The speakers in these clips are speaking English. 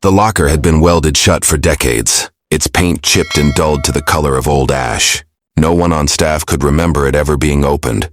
The locker had been welded shut for decades, its paint chipped and dulled to the color of old ash. No one on staff could remember it ever being opened.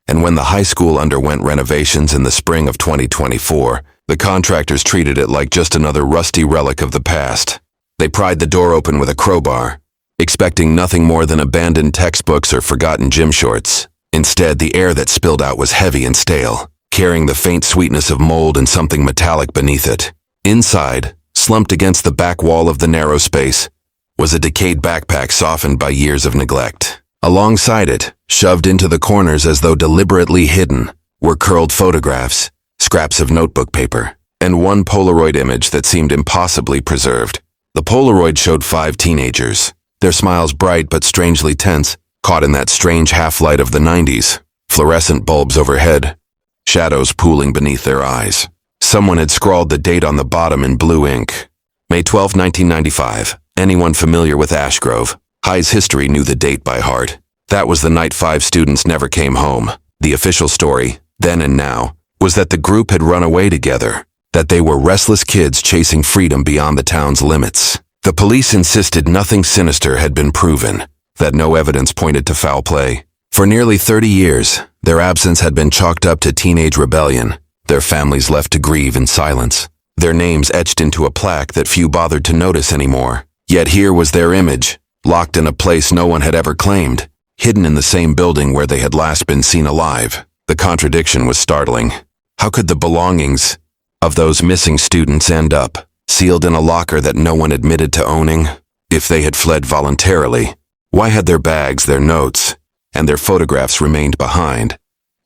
And when the high school underwent renovations in the spring of 2024, the contractors treated it like just another rusty relic of the past. They pried the door open with a crowbar, expecting nothing more than abandoned textbooks or forgotten gym shorts. Instead, the air that spilled out was heavy and stale, carrying the faint sweetness of mold and something metallic beneath it. Inside, slumped against the back wall of the narrow space, was a decayed backpack softened by years of neglect. Alongside it, shoved into the corners as though deliberately hidden, were curled photographs, scraps of notebook paper, and one Polaroid image that seemed impossibly preserved. The Polaroid showed 5 teenagers, their smiles bright but strangely tense, caught in that strange half-light of the 90s, fluorescent bulbs overhead, shadows pooling beneath their eyes. Someone had scrawled the date on the bottom in blue ink. May 12, 1995. Anyone familiar with Ash Grove High's history knew the date by heart. That was the night 5 students never came home. The official story, then and now, was that the group had run away together, that they were restless kids chasing freedom beyond the town's limits. The police insisted nothing sinister had been proven, that no evidence pointed to foul play. For nearly 30 years, their absence had been chalked up to teenage rebellion, their families left to grieve in silence, their names etched into a plaque that few bothered to notice anymore. Yet here was their image, locked in a place no one had ever claimed, hidden in the same building where they had last been seen alive. The contradiction was startling. How could the belongings of those missing students end up, sealed in a locker that no one admitted to owning? If they had fled voluntarily, why had their bags, their notes, and their photographs remained behind,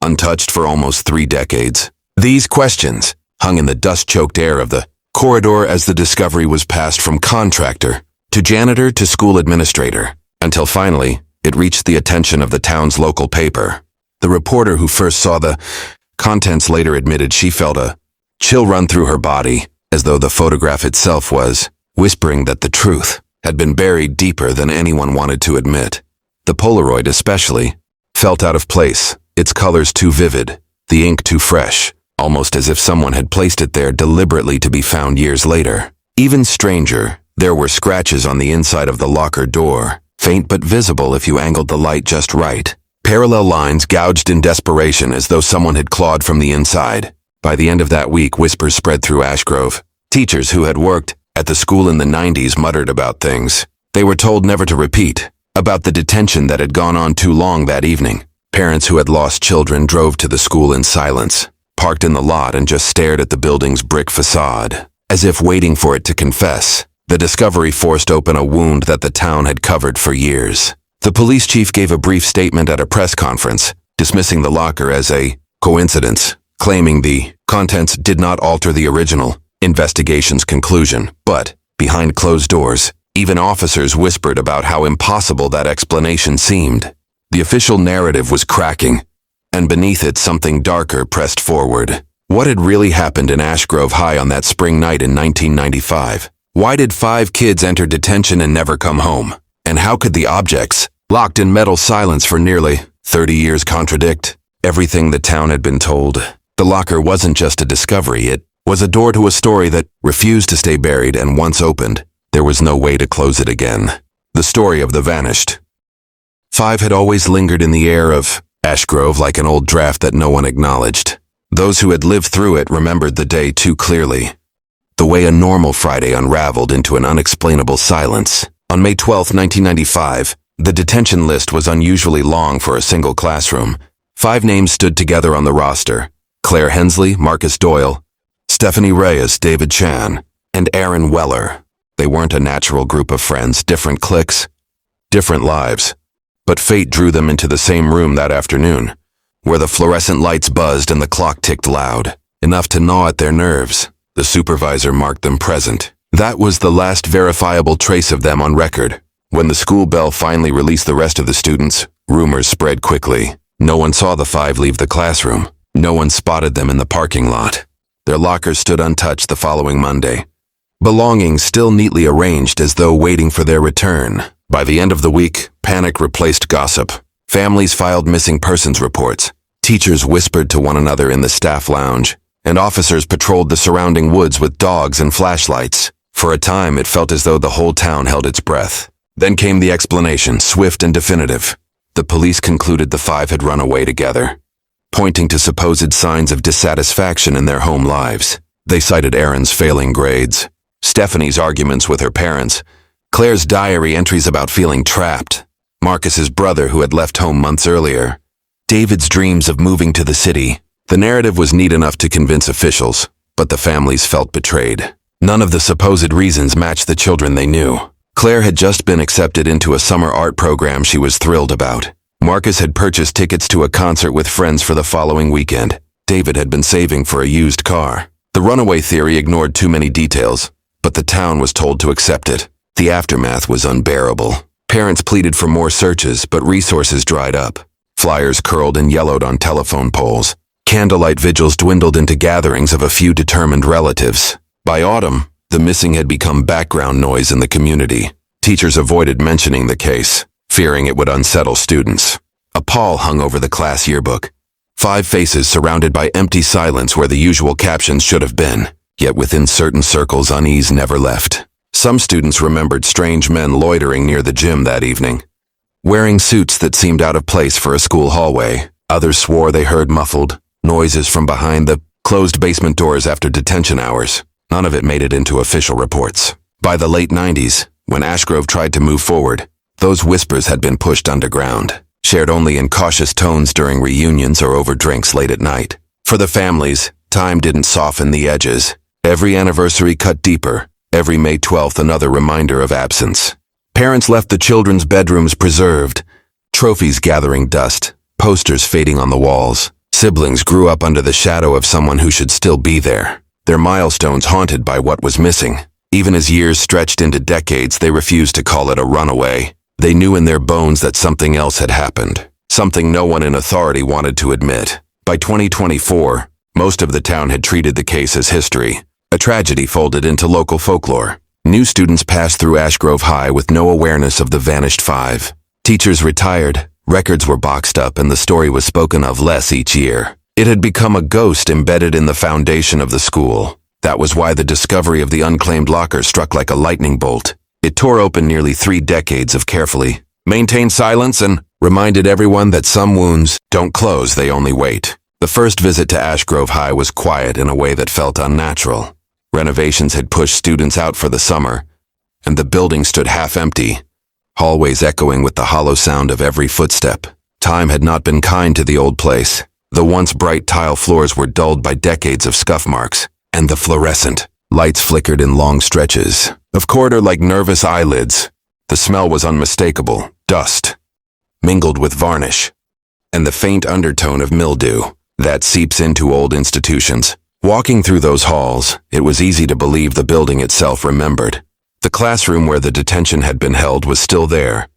untouched for almost 3 decades? These questions hung in the dust-choked air of the corridor as the discovery was passed from contractor to janitor to school administrator, until finally it reached the attention of the town's local paper. The reporter who first saw the contents later admitted she felt a chill run through her body, as though the photograph itself was whispering that the truth had been buried deeper than anyone wanted to admit. The Polaroid especially felt out of place, its colors too vivid, the ink too fresh, almost as if someone had placed it there deliberately to be found years later. Even stranger, there were scratches on the inside of the locker door, faint but visible if you angled the light just right. Parallel lines gouged in desperation as though someone had clawed from the inside. By the end of that week, whispers spread through Ash Grove. Teachers who had worked at the school in the 90s muttered about things they were told never to repeat, about the detention that had gone on too long that evening. Parents who had lost children drove to the school in silence, parked in the lot and just stared at the building's brick facade, as if waiting for it to confess. The discovery forced open a wound that the town had covered for years. The police chief gave a brief statement at a press conference, dismissing the locker as a coincidence, claiming the contents did not alter the original investigation's conclusion. But, behind closed doors, even officers whispered about how impossible that explanation seemed. The official narrative was cracking, and beneath it something darker pressed forward. What had really happened in Ash Grove High on that spring night in 1995? Why did 5 kids enter detention and never come home? And how could the objects, locked in metal silence for nearly 30 years, contradict everything the town had been told? The locker wasn't just a discovery, it was a door to a story that refused to stay buried, and once opened, there was no way to close it again. The story of the vanished 5 had always lingered in the air of Ash Grove like an old draft that no one acknowledged. Those who had lived through it remembered the day too clearly. The way a normal Friday unraveled into an unexplainable silence. On May 12, 1995, the detention list was unusually long for a single classroom. 5 names stood together on the roster: Claire Hensley, Marcus Doyle, Stephanie Reyes, David Chan, and Aaron Weller. They weren't a natural group of friends, different cliques, different lives. But fate drew them into the same room that afternoon, where the fluorescent lights buzzed and the clock ticked loud, enough to gnaw at their nerves. The supervisor marked them present. That was the last verifiable trace of them on record. When the school bell finally released the rest of the students, rumors spread quickly. No one saw the 5 leave the classroom. No one spotted them in the parking lot. Their lockers stood untouched the following Monday, belongings still neatly arranged as though waiting for their return. By the end of the week, panic replaced gossip. Families filed missing persons reports. Teachers whispered to one another in the staff lounge, and officers patrolled the surrounding woods with dogs and flashlights. For a time, it felt as though the whole town held its breath. Then came the explanation, swift and definitive. The police concluded the five had run away together, pointing to supposed signs of dissatisfaction in their home lives. They cited Aaron's failing grades, Stephanie's arguments with her parents, Claire's diary entries about feeling trapped, Marcus's brother who had left home months earlier, David's dreams of moving to the city. The narrative was neat enough to convince officials, but the families felt betrayed. None of the supposed reasons matched the children they knew. Claire had just been accepted into a summer art program she was thrilled about. Marcus had purchased tickets to a concert with friends for the following weekend. David had been saving for a used car. The runaway theory ignored too many details, but the town was told to accept it. The aftermath was unbearable. Parents pleaded for more searches, but resources dried up. Flyers curled and yellowed on telephone poles. Candlelight vigils dwindled into gatherings of a few determined relatives. By autumn, the missing had become background noise in the community. Teachers avoided mentioning the case, fearing it would unsettle students. A pall hung over the class yearbook. 5 faces surrounded by empty silence where the usual captions should have been. Yet within certain circles, unease never left. Some students remembered strange men loitering near the gym that evening, wearing suits that seemed out of place for a school hallway. Others swore they heard muffled noises from behind the closed basement doors after detention hours. None of it made it into official reports. By the late 90s, when Ashgrove tried to move forward, those whispers had been pushed underground, shared only in cautious tones during reunions or over drinks late at night. For the families, time didn't soften the edges. Every anniversary cut deeper, every May 12th another reminder of absence. Parents left the children's bedrooms preserved, trophies gathering dust, posters fading on the walls. Siblings grew up under the shadow of someone who should still be there, their milestones haunted by what was missing. Even as years stretched into decades, they refused to call it a runaway. They knew in their bones that something else had happened, something no one in authority wanted to admit. By 2024, most of the town had treated the case as history, a tragedy folded into local folklore. New students passed through Ashgrove High with no awareness of the vanished 5. Teachers retired, records were boxed up, and the story was spoken of less each year. It had become a ghost embedded in the foundation of the school. That was why the discovery of the unclaimed locker struck like a lightning bolt. It tore open nearly 3 decades of carefully maintained silence and reminded everyone that some wounds don't close, they only wait. The first visit to Ashgrove High was quiet in a way that felt unnatural. Renovations had pushed students out for the summer, and the building stood half empty, hallways echoing with the hollow sound of every footstep. Time had not been kind to the old place. The once bright tile floors were dulled by decades of scuff marks, and the fluorescent lights flickered in long stretches of corridor like nervous eyelids. The smell was unmistakable, dust, mingled with varnish, and the faint undertone of mildew that seeps into old institutions. Walking through those halls, it was easy to believe the building itself remembered. The classroom where the detention had been held was still there,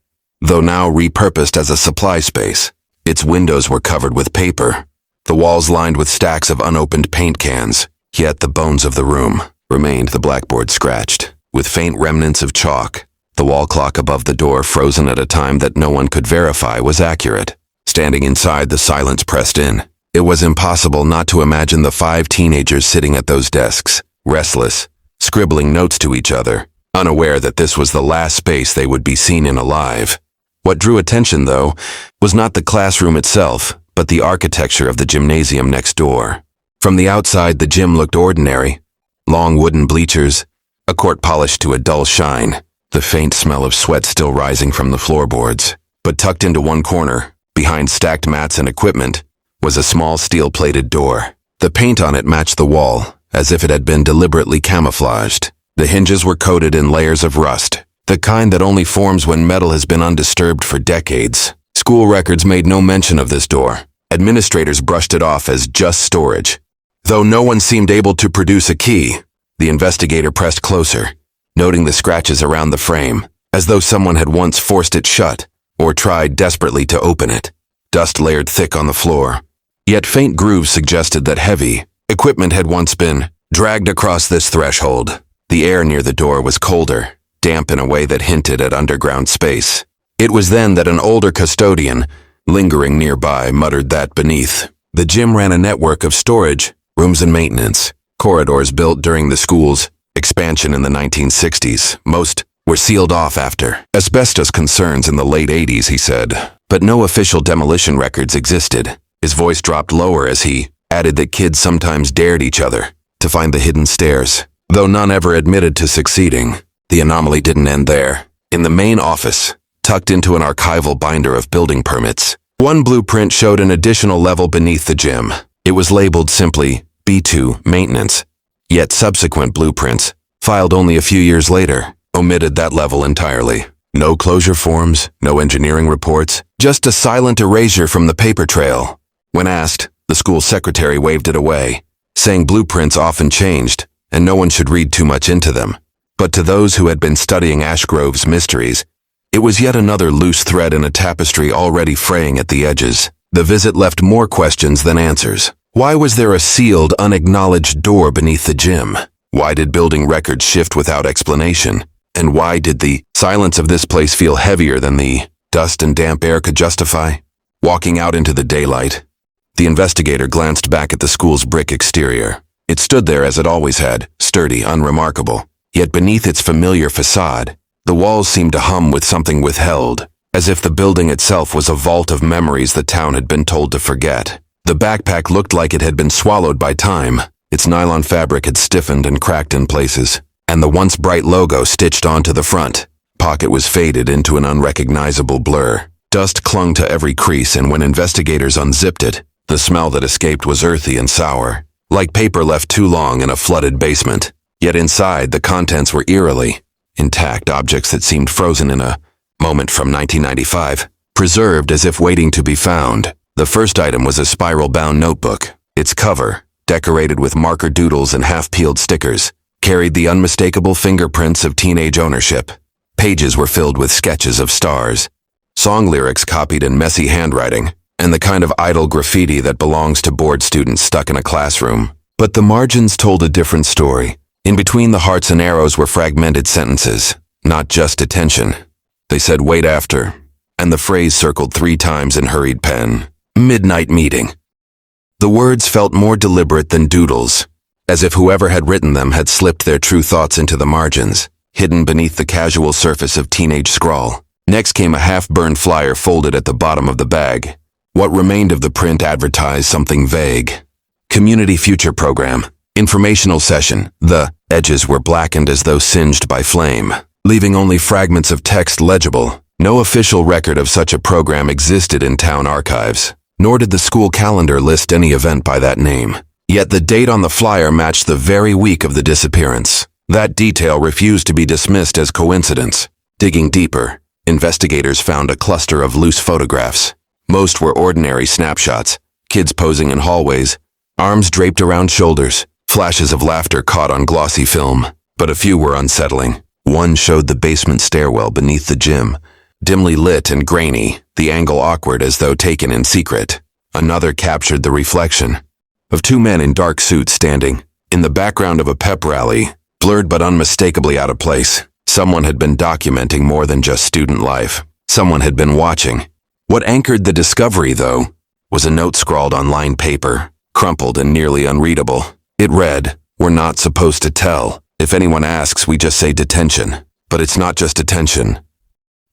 though now repurposed as a supply space. Its windows were covered with paper, the walls lined with stacks of unopened paint cans. Yet the bones of the room remained, the blackboard scratched, with faint remnants of chalk, the wall clock above the door frozen at a time that no one could verify was accurate. Standing inside, the silence pressed in. It was impossible not to imagine the 5 teenagers sitting at those desks, restless, scribbling notes to each other, unaware that this was the last space they would be seen in alive. What drew attention, though, was not the classroom itself, but the architecture of the gymnasium next door. From the outside, the gym looked ordinary. Long wooden bleachers, a court polished to a dull shine, the faint smell of sweat still rising from the floorboards. But tucked into one corner, behind stacked mats and equipment, was a small steel-plated door. The paint on it matched the wall, as if it had been deliberately camouflaged. The hinges were coated in layers of rust, the kind that only forms when metal has been undisturbed for decades. School records made no mention of this door. Administrators brushed it off as just storage. Though no one seemed able to produce a key, the investigator pressed closer, noting the scratches around the frame, as though someone had once forced it shut or tried desperately to open it. Dust layered thick on the floor, yet faint grooves suggested that heavy equipment had once been dragged across this threshold. The air near the door was colder, damp in a way that hinted at underground space. It was then that an older custodian, lingering nearby, muttered that beneath the gym ran a network of storage, rooms and maintenance, corridors built during the school's expansion in the 1960s. Most were sealed off after asbestos concerns in the late 80s, he said. But no official demolition records existed. His voice dropped lower as he added that kids sometimes dared each other to find the hidden stairs. Though none ever admitted to succeeding, the anomaly didn't end there. In the main office, tucked into an archival binder of building permits, one blueprint showed an additional level beneath the gym. It was labeled simply B2 Maintenance, yet subsequent blueprints, filed only a few years later, omitted that level entirely. No closure forms, no engineering reports, just a silent erasure from the paper trail. When asked, the school secretary waved it away, saying blueprints often changed, and no one should read too much into them. But to those who had been studying Ashgrove's mysteries, it was yet another loose thread in a tapestry already fraying at the edges. The visit left more questions than answers. Why was there a sealed, unacknowledged door beneath the gym? Why did building records shift without explanation? And why did the silence of this place feel heavier than the dust and damp air could justify? Walking out into the daylight, the investigator glanced back at the school's brick exterior. It stood there as it always had, sturdy, unremarkable. Yet beneath its familiar facade, the walls seemed to hum with something withheld, as if the building itself was a vault of memories the town had been told to forget. The backpack looked like it had been swallowed by time. Its nylon fabric had stiffened and cracked in places, and the once bright logo stitched onto the front pocket was faded into an unrecognizable blur. Dust clung to every crease, and when investigators unzipped it, the smell that escaped was earthy and sour, like paper left too long in a flooded basement. Yet inside, the contents were eerily intact, objects that seemed frozen in a moment from 1995, preserved as if waiting to be found. The first item was a spiral-bound notebook. Its cover, decorated with marker doodles and half-peeled stickers, carried the unmistakable fingerprints of teenage ownership. Pages were filled with sketches of stars, song lyrics copied in messy handwriting, and the kind of idle graffiti that belongs to bored students stuck in a classroom. But the margins told a different story. In between the hearts and arrows were fragmented sentences, not just detention. They said, "Wait after," and the phrase circled 3 times in hurried pen. "Midnight meeting." The words felt more deliberate than doodles, as if whoever had written them had slipped their true thoughts into the margins, hidden beneath the casual surface of teenage scrawl. Next came a half-burned flyer folded at the bottom of the bag. What remained of the print advertised something vague. Community Future Program. Informational session. The edges were blackened as though singed by flame, leaving only fragments of text legible. No official record of such a program existed in town archives, nor did the school calendar list any event by that name. Yet the date on the flyer matched the very week of the disappearance. That detail refused to be dismissed as coincidence. Digging deeper, investigators found a cluster of loose photographs. Most were ordinary snapshots, kids posing in hallways, arms draped around shoulders, flashes of laughter caught on glossy film. But a few were unsettling. One showed the basement stairwell beneath the gym, dimly lit and grainy, the angle awkward as though taken in secret. Another captured the reflection of 2 men in dark suits standing in the background of a pep rally, blurred but unmistakably out of place. Someone had been documenting more than just student life. Someone had been watching. What anchored the discovery, though, was a note scrawled on lined paper, crumpled and nearly unreadable. It read, "We're not supposed to tell. If anyone asks, we just say detention. But it's not just detention."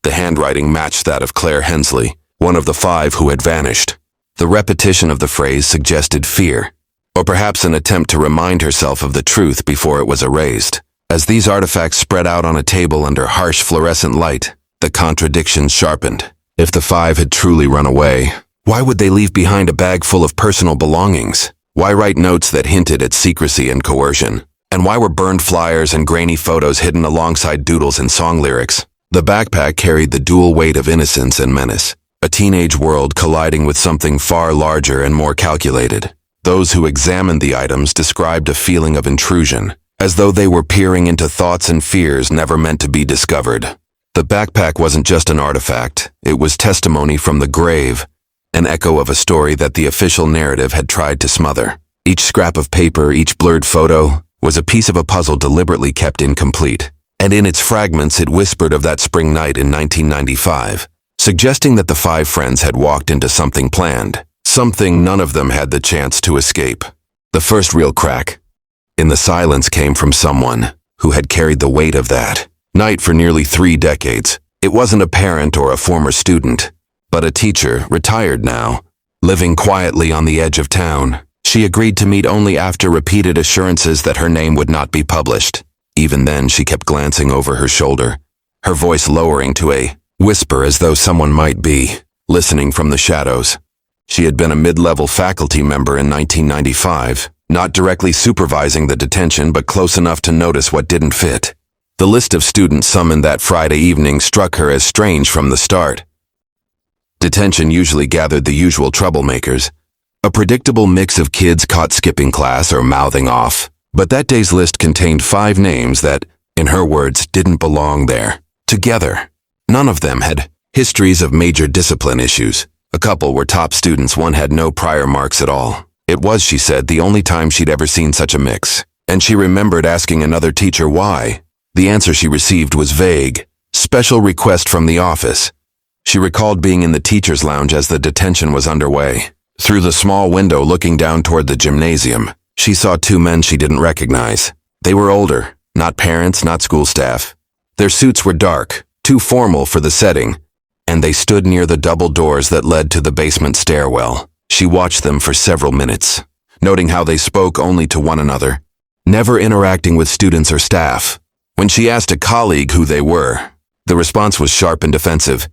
The handwriting matched that of Claire Hensley, one of the 5 who had vanished. The repetition of the phrase suggested fear, or perhaps an attempt to remind herself of the truth before it was erased. As these artifacts spread out on a table under harsh fluorescent light, the contradictions sharpened. If the 5 had truly run away, why would they leave behind a bag full of personal belongings? Why write notes that hinted at secrecy and coercion? And why were burned flyers and grainy photos hidden alongside doodles and song lyrics? The backpack carried the dual weight of innocence and menace, a teenage world colliding with something far larger and more calculated. Those who examined the items described a feeling of intrusion, as though they were peering into thoughts and fears never meant to be discovered. The backpack wasn't just an artifact, it was testimony from the grave, an echo of a story that the official narrative had tried to smother. Each scrap of paper, each blurred photo, was a piece of a puzzle deliberately kept incomplete, and in its fragments it whispered of that spring night in 1995, suggesting that the 5 friends had walked into something planned, something none of them had the chance to escape. The first real crack in the silence came from someone who had carried the weight of that night for nearly 3 decades. It wasn't a parent or a former student, but a teacher, retired now, living quietly on the edge of town. She agreed to meet only after repeated assurances that her name would not be published. Even then, she kept glancing over her shoulder, her voice lowering to a whisper as though someone might be listening from the shadows. She had been a mid-level faculty member in 1995, not directly supervising the detention but close enough to notice what didn't fit. The list of students summoned that Friday evening struck her as strange from the start. Detention usually gathered the usual troublemakers, a predictable mix of kids caught skipping class or mouthing off. But that day's list contained 5 names that, in her words, didn't belong there. Together. None of them had histories of major discipline issues. A couple were top students, one had no prior marks at all. It was, she said, the only time she'd ever seen such a mix. And she remembered asking another teacher why. The answer she received was vague. Special request from the office. She recalled being in the teacher's lounge as the detention was underway. Through the small window looking down toward the gymnasium, she saw 2 men she didn't recognize. They were older, not parents, not school staff. Their suits were dark, too formal for the setting, and they stood near the double doors that led to the basement stairwell. She watched them for several minutes, noting how they spoke only to one another, never interacting with students or staff. When she asked a colleague who they were, the response was sharp and defensive.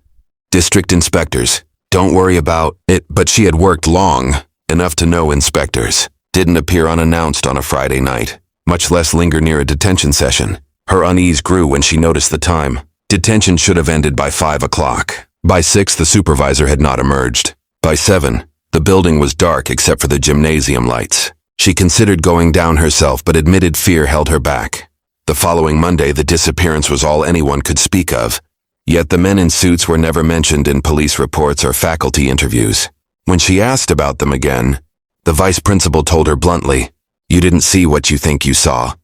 District inspectors. Don't worry about it, but she had worked long enough to know inspectors didn't appear unannounced on a Friday night, much less linger near a detention session. Her unease grew when she noticed the time. Detention should have ended by 5 o'clock. By 6, the supervisor had not emerged. By 7, the building was dark except for the gymnasium lights. She considered going down herself but admitted fear held her back. The following Monday, the disappearance was all anyone could speak of. Yet the men in suits were never mentioned in police reports or faculty interviews. When she asked about them again, the vice principal told her bluntly, "You didn't see what you think you saw."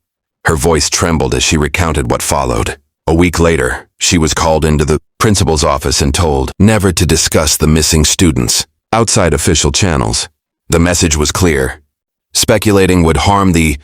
Her voice trembled as she recounted what followed. A week later, she was called into the principal's office and told never to discuss the missing students outside official channels. The message was clear. Speculating would harm the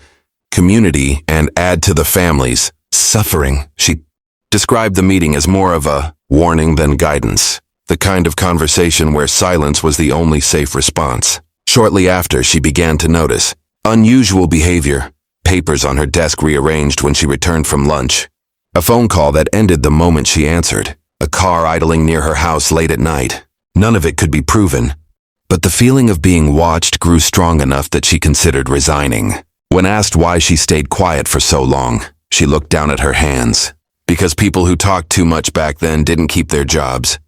community and add to the family's suffering. She described the meeting as more of a warning than guidance, the kind of conversation where silence was the only safe response. Shortly after, she began to notice unusual behavior, papers on her desk rearranged when she returned from lunch, a phone call that ended the moment she answered, a car idling near her house late at night. None of it could be proven, but the feeling of being watched grew strong enough that she considered resigning. When asked why she stayed quiet for so long, she looked down at her hands. Because people who talked too much back then didn't keep their jobs.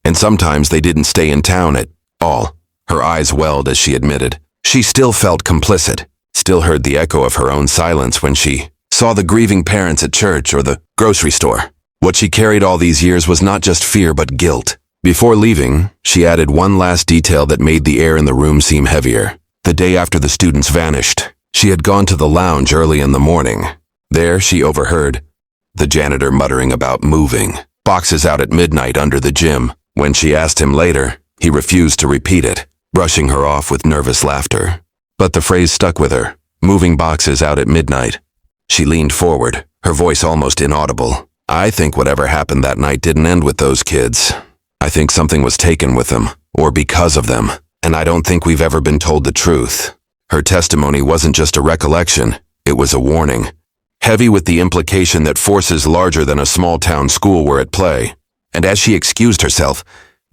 And sometimes they didn't stay in town at all. Her eyes welled as she admitted. She still felt complicit, still heard the echo of her own silence when she saw the grieving parents at church or the grocery store. What she carried all these years was not just fear but guilt. Before leaving, she added one last detail that made the air in the room seem heavier. The day after the students vanished, she had gone to the lounge early in the morning. There, she overheard the janitor muttering about moving boxes out at midnight under the gym. When she asked him later, he refused to repeat it, brushing her off with nervous laughter. But the phrase stuck with her, moving boxes out at midnight. She leaned forward, her voice almost inaudible. I think whatever happened that night didn't end with those kids. I think something was taken with them, or because of them, and I don't think we've ever been told the truth. Her testimony wasn't just a recollection, it was a warning. Heavy with the implication that forces larger than a small-town school were at play. And as she excused herself,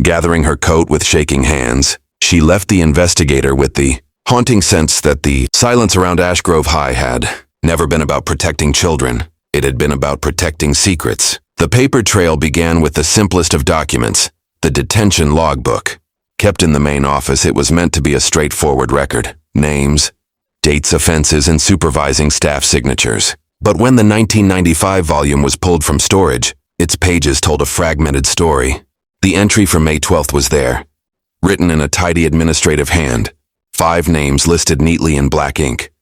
gathering her coat with shaking hands, she left the investigator with the haunting sense that the silence around Ash Grove High had never been about protecting children. It had been about protecting secrets. The paper trail began with the simplest of documents, the detention logbook. Kept in the main office, it was meant to be a straightforward record. Names, dates, offenses, and supervising staff signatures. But when the 1995 volume was pulled from storage, its pages told a fragmented story. The entry for May 12th was there, written in a tidy administrative hand, 5 names listed neatly in black ink,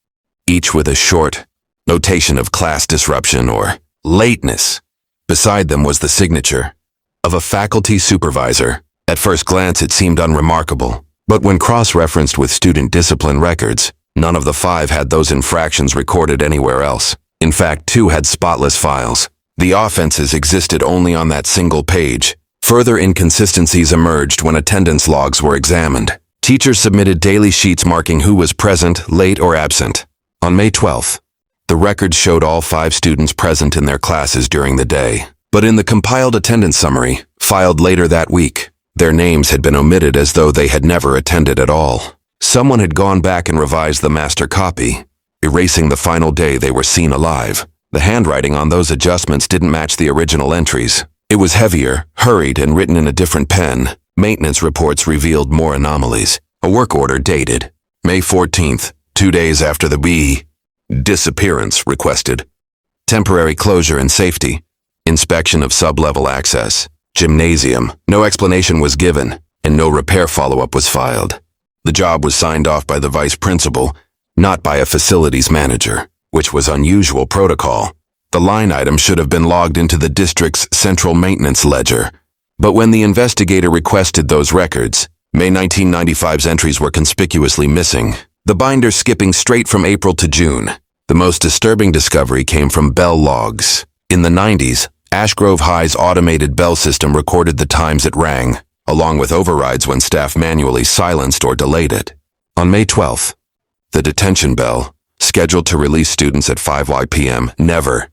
each with a short notation of class disruption or lateness. Beside them was the signature of a faculty supervisor. At first glance, it seemed unremarkable, but when cross-referenced with student discipline records, none of the 5 had those infractions recorded anywhere else. In fact, 2 had spotless files. The offenses existed only on that single page. Further inconsistencies emerged when attendance logs were examined. Teachers submitted daily sheets marking who was present, late, or absent. On May 12th, the records showed all 5 students present in their classes during the day. But in the compiled attendance summary, filed later that week, their names had been omitted as though they had never attended at all. Someone had gone back and revised the master copy, erasing the final day they were seen alive. The handwriting on those adjustments didn't match the original entries. It was heavier, hurried, and written in a different pen. Maintenance reports revealed more anomalies. A work order dated May 14th, 2 days after the disappearance requested. Temporary closure and safety. Inspection of sub-level access. Gymnasium. No explanation was given, and no repair follow-up was filed. The job was signed off by the vice principal, not by a facilities manager, which was unusual protocol. The line item should have been logged into the district's central maintenance ledger. But when the investigator requested those records, May 1995's entries were conspicuously missing, the binder skipping straight from April to June. The most disturbing discovery came from bell logs. In the 90s, Ashgrove High's automated bell system recorded the times it rang, along with overrides when staff manually silenced or delayed it. On May 12th, the detention bell, scheduled to release students at 5 p.m., never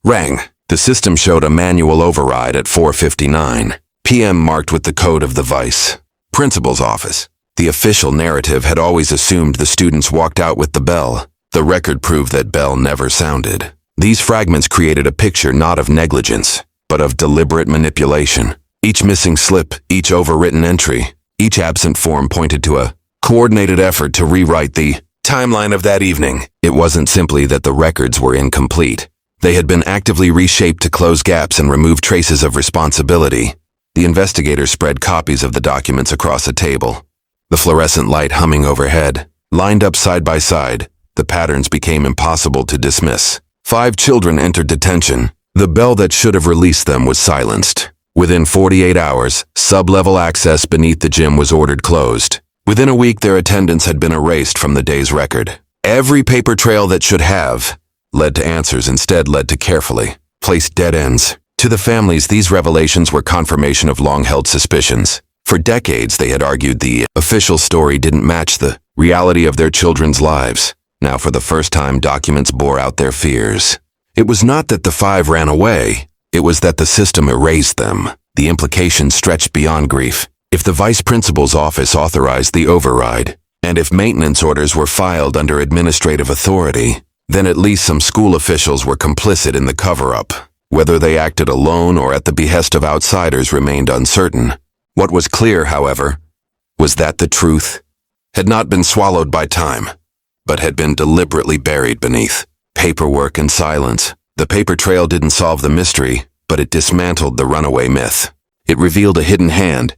rang. The system showed a manual override at 4:59 p.m. marked with the code of the vice principal's office. The official narrative had always assumed the students walked out with the bell. The record proved that bell never sounded. These fragments created a picture not of negligence, but of deliberate manipulation. Each missing slip, each overwritten entry, each absent form pointed to a coordinated effort to rewrite the timeline of that evening. It wasn't simply that the records were incomplete. They had been actively reshaped to close gaps and remove traces of responsibility. The investigator spread copies of the documents across a table. The fluorescent light humming overhead, lined up side by side, the patterns became impossible to dismiss. 5 children entered detention. The bell that should have released them was silenced. Within 48 hours, sub-level access beneath the gym was ordered closed. Within a week, their attendance had been erased from the day's record. Every paper trail that should have led to answers instead led to carefully placed dead ends. To the families, these revelations were confirmation of long-held suspicions. For decades, they had argued the official story didn't match the reality of their children's lives. Now, for the first time, documents bore out their fears. It was not that the 5 ran away. It was that the system erased them. The implications stretched beyond grief. If the vice principal's office authorized the override, and if maintenance orders were filed under administrative authority, then at least some school officials were complicit in the cover-up. Whether they acted alone or at the behest of outsiders remained uncertain. What was clear, however, was that the truth had not been swallowed by time, but had been deliberately buried beneath paperwork and silence. The paper trail didn't solve the mystery, but it dismantled the runaway myth. It revealed a hidden hand,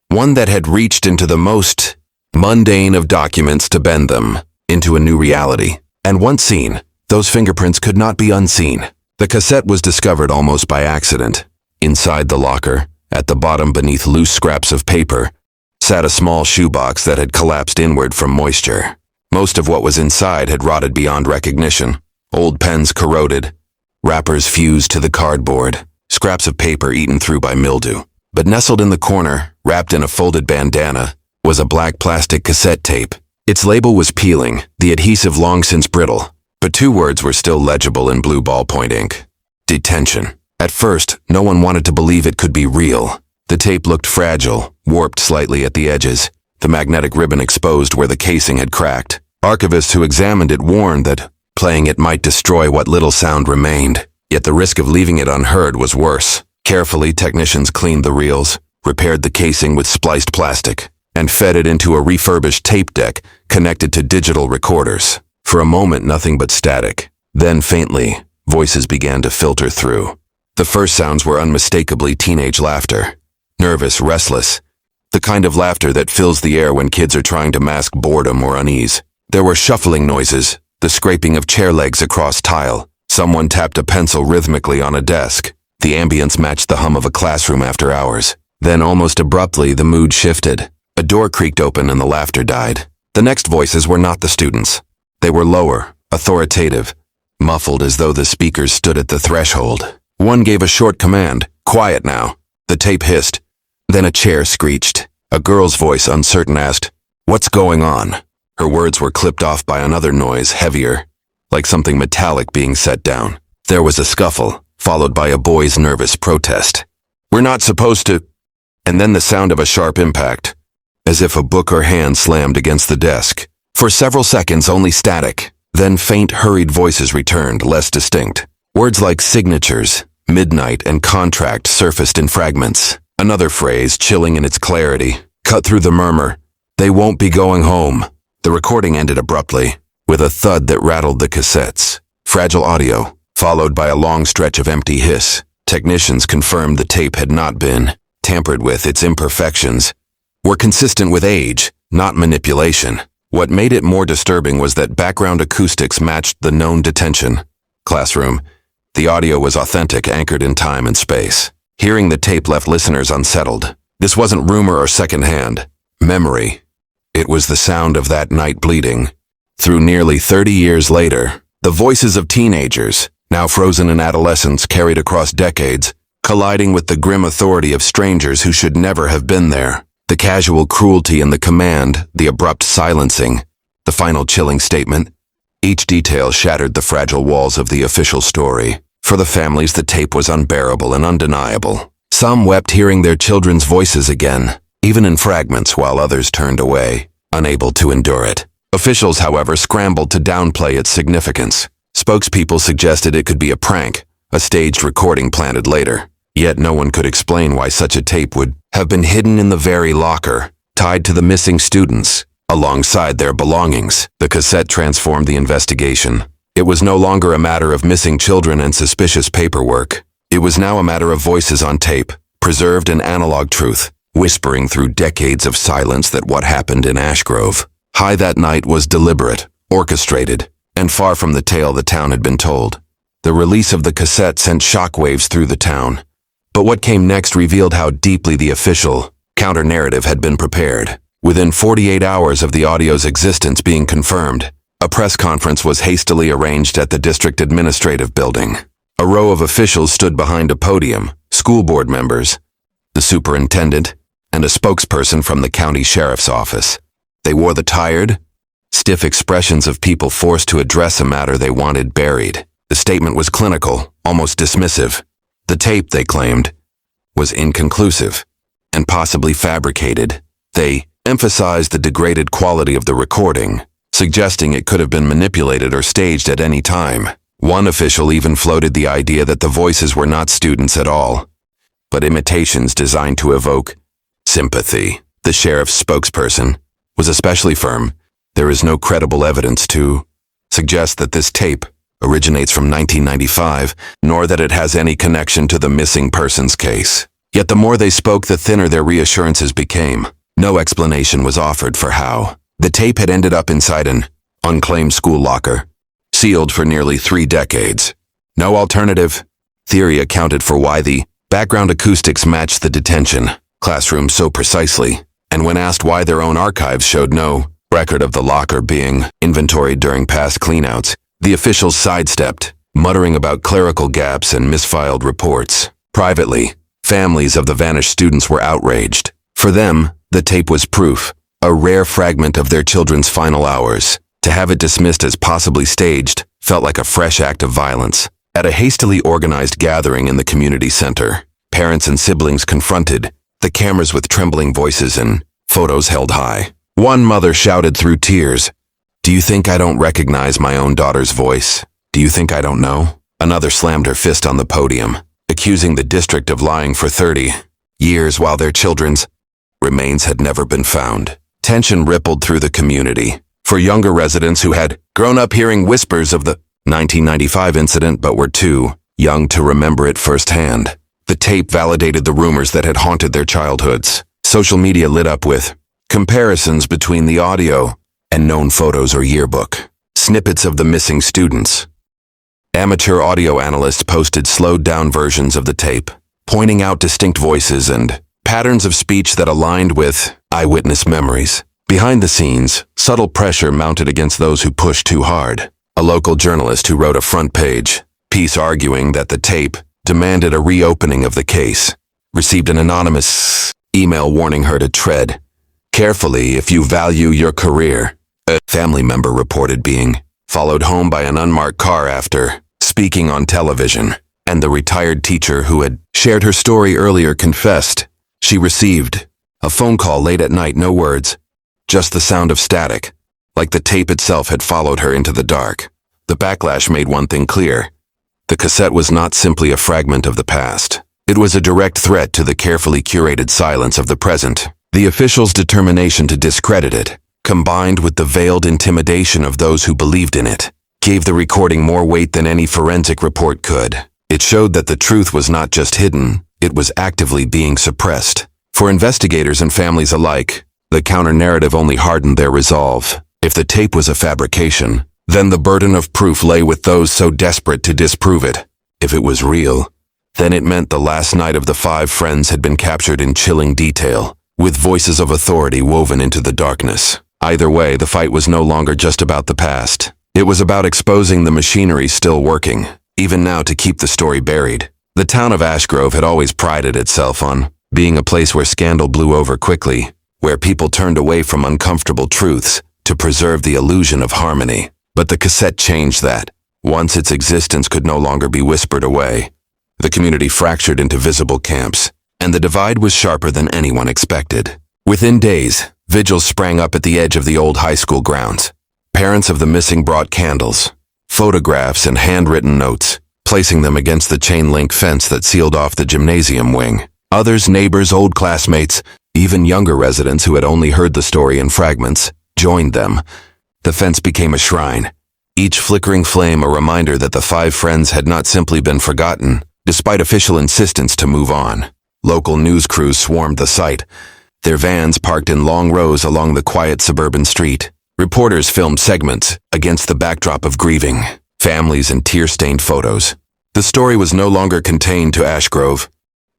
one that had reached into the most mundane of documents to bend them into a new reality. And once seen, those fingerprints could not be unseen. The cassette was discovered almost by accident. Inside the locker, at the bottom beneath loose scraps of paper, sat a small shoebox that had collapsed inward from moisture. Most of what was inside had rotted beyond recognition. Old pens corroded, wrappers fused to the cardboard, scraps of paper eaten through by mildew. But nestled in the corner, wrapped in a folded bandana, was a black plastic cassette tape. Its label was peeling, the adhesive long since brittle, but 2 words were still legible in blue ballpoint ink. Detention. At first, no one wanted to believe it could be real. The tape looked fragile, warped slightly at the edges, the magnetic ribbon exposed where the casing had cracked. Archivists who examined it warned that playing it might destroy what little sound remained, yet the risk of leaving it unheard was worse. Carefully, technicians cleaned the reels, repaired the casing with spliced plastic, and fed it into a refurbished tape deck connected to digital recorders. For a moment, nothing but static. Then, faintly, voices began to filter through. The first sounds were unmistakably teenage laughter. Nervous, restless. The kind of laughter that fills the air when kids are trying to mask boredom or unease. There were shuffling noises, the scraping of chair legs across tile. Someone tapped a pencil rhythmically on a desk. The ambience matched the hum of a classroom after hours. Then, almost abruptly, the mood shifted. A door creaked open and the laughter died. The next voices were not the students. They were lower, authoritative, muffled as though the speakers stood at the threshold. One gave a short command, "Quiet now." The tape hissed. Then a chair screeched. A girl's voice, uncertain, asked, "What's going on?" Her words were clipped off by another noise, heavier, like something metallic being set down. There was a scuffle, followed by a boy's nervous protest. "We're not supposed to..." And then the sound of a sharp impact, as if a book or hand slammed against the desk. For several seconds, only static. Then faint, hurried voices returned, less distinct. Words like signatures, midnight, and contract surfaced in fragments. Another phrase, chilling in its clarity, cut through the murmur. "They won't be going home." The recording ended abruptly, with a thud that rattled the cassettes. Fragile audio, followed by a long stretch of empty hiss. Technicians confirmed the tape had not been tampered with. Its imperfections were consistent with age, not manipulation. What made it more disturbing was that background acoustics matched the known detention classroom. The audio was authentic, anchored in time and space. Hearing the tape left listeners unsettled. This wasn't rumor or secondhand memory. It was the sound of that night bleeding. Through nearly 30 years later, the voices of teenagers, now frozen in adolescence, carried across decades, colliding with the grim authority of strangers who should never have been there. The casual cruelty in the command, the abrupt silencing, the final chilling statement. Each detail shattered the fragile walls of the official story. For the families, the tape was unbearable and undeniable. Some wept hearing their children's voices again, even in fragments, while others turned away, unable to endure it. Officials, however, scrambled to downplay its significance. Spokespeople suggested it could be a prank, a staged recording planted later. Yet no one could explain why such a tape would have been hidden in the very locker, tied to the missing students, alongside their belongings. The cassette transformed the investigation. It was no longer a matter of missing children and suspicious paperwork. It was now a matter of voices on tape, preserved in analog truth, whispering through decades of silence that what happened in Ashgrove High that night was deliberate, orchestrated, and far from the tale the town had been told. The release of the cassette sent shockwaves through the town. But what came next revealed how deeply the official counter-narrative had been prepared. Within 48 hours of the audio's existence being confirmed, a press conference was hastily arranged at the district administrative building. A row of officials stood behind a podium, school board members, the superintendent, and a spokesperson from the county sheriff's office. They wore the tired, stiff expressions of people forced to address a matter they wanted buried. The statement was clinical, almost dismissive. The tape, they claimed, was inconclusive and possibly fabricated. They emphasized the degraded quality of the recording, suggesting it could have been manipulated or staged at any time. One official even floated the idea that the voices were not students at all, but imitations designed to evoke sympathy. The sheriff's spokesperson was especially firm. There is no credible evidence to suggest that this tape originates from 1995, nor that it has any connection to the missing persons case. Yet the more they spoke, the thinner their reassurances became. No explanation was offered for how the tape had ended up inside an unclaimed school locker, sealed for nearly 3 decades. No alternative theory accounted for why the background acoustics matched the detention classroom so precisely, and when asked why their own archives showed no record of the locker being inventoried during past cleanouts, the officials sidestepped, muttering about clerical gaps and misfiled reports. Privately, families of the vanished students were outraged. For them, the tape was proof, a rare fragment of their children's final hours. To have it dismissed as possibly staged felt like a fresh act of violence. At a hastily organized gathering in the community center, parents and siblings confronted, the cameras with trembling voices and photos held high. One mother shouted through tears, "Do you think I don't recognize my own daughter's voice? Do you think I don't know?" Another slammed her fist on the podium, accusing the district of lying for 30 years while their children's remains had never been found. Tension rippled through the community. For younger residents who had grown up hearing whispers of the 1995 incident but were too young to remember it firsthand, the tape validated the rumors that had haunted their childhoods. Social media lit up with comparisons between the audio and known photos or yearbook snippets of the missing students. Amateur audio analysts posted slowed-down versions of the tape, pointing out distinct voices and patterns of speech that aligned with eyewitness memories. Behind the scenes, subtle pressure mounted against those who pushed too hard. a local journalist who wrote a front-page piece arguing that the tape demanded a reopening of the case, received an anonymous email warning her to tread carefully if you value your career. A family member reported being followed home by an unmarked car after speaking on television, and the retired teacher who had shared her story earlier confessed she received a phone call late at night, no words, just the sound of static, like the tape itself had followed her into the dark. The backlash made one thing clear. The cassette was not simply a fragment of the past. It was a direct threat to the carefully curated silence of the present. The officials' determination to discredit it, combined with the veiled intimidation of those who believed in it, gave the recording more weight than any forensic report could. It showed that the truth was not just hidden, it was actively being suppressed. For investigators and families alike, the counter-narrative only hardened their resolve. If the tape was a fabrication, then the burden of proof lay with those so desperate to disprove it. If it was real, then it meant the last night of the 5 friends had been captured in chilling detail, with voices of authority woven into the darkness. Either way, the fight was no longer just about the past. It was about exposing the machinery still working, even now, to keep the story buried. The town of Ashgrove had always prided itself on being a place where scandal blew over quickly, where people turned away from uncomfortable truths to preserve the illusion of harmony. But the cassette changed that. Once its existence could no longer be whispered away, the community fractured into visible camps, and the divide was sharper than anyone expected. Within days, vigils sprang up at the edge of the old high school grounds. Parents of the missing brought candles, photographs, and handwritten notes, placing them against the chain-link fence that sealed off the gymnasium wing. Others, neighbors, old classmates, even younger residents who had only heard the story in fragments, joined them. The fence became a shrine, each flickering flame a reminder that the 5 friends had not simply been forgotten, despite official insistence to move on. Local news crews swarmed the site, their vans parked in long rows along the quiet suburban street. Reporters filmed segments against the backdrop of grieving, families, and tear-stained photos. The story was no longer contained to Ashgrove.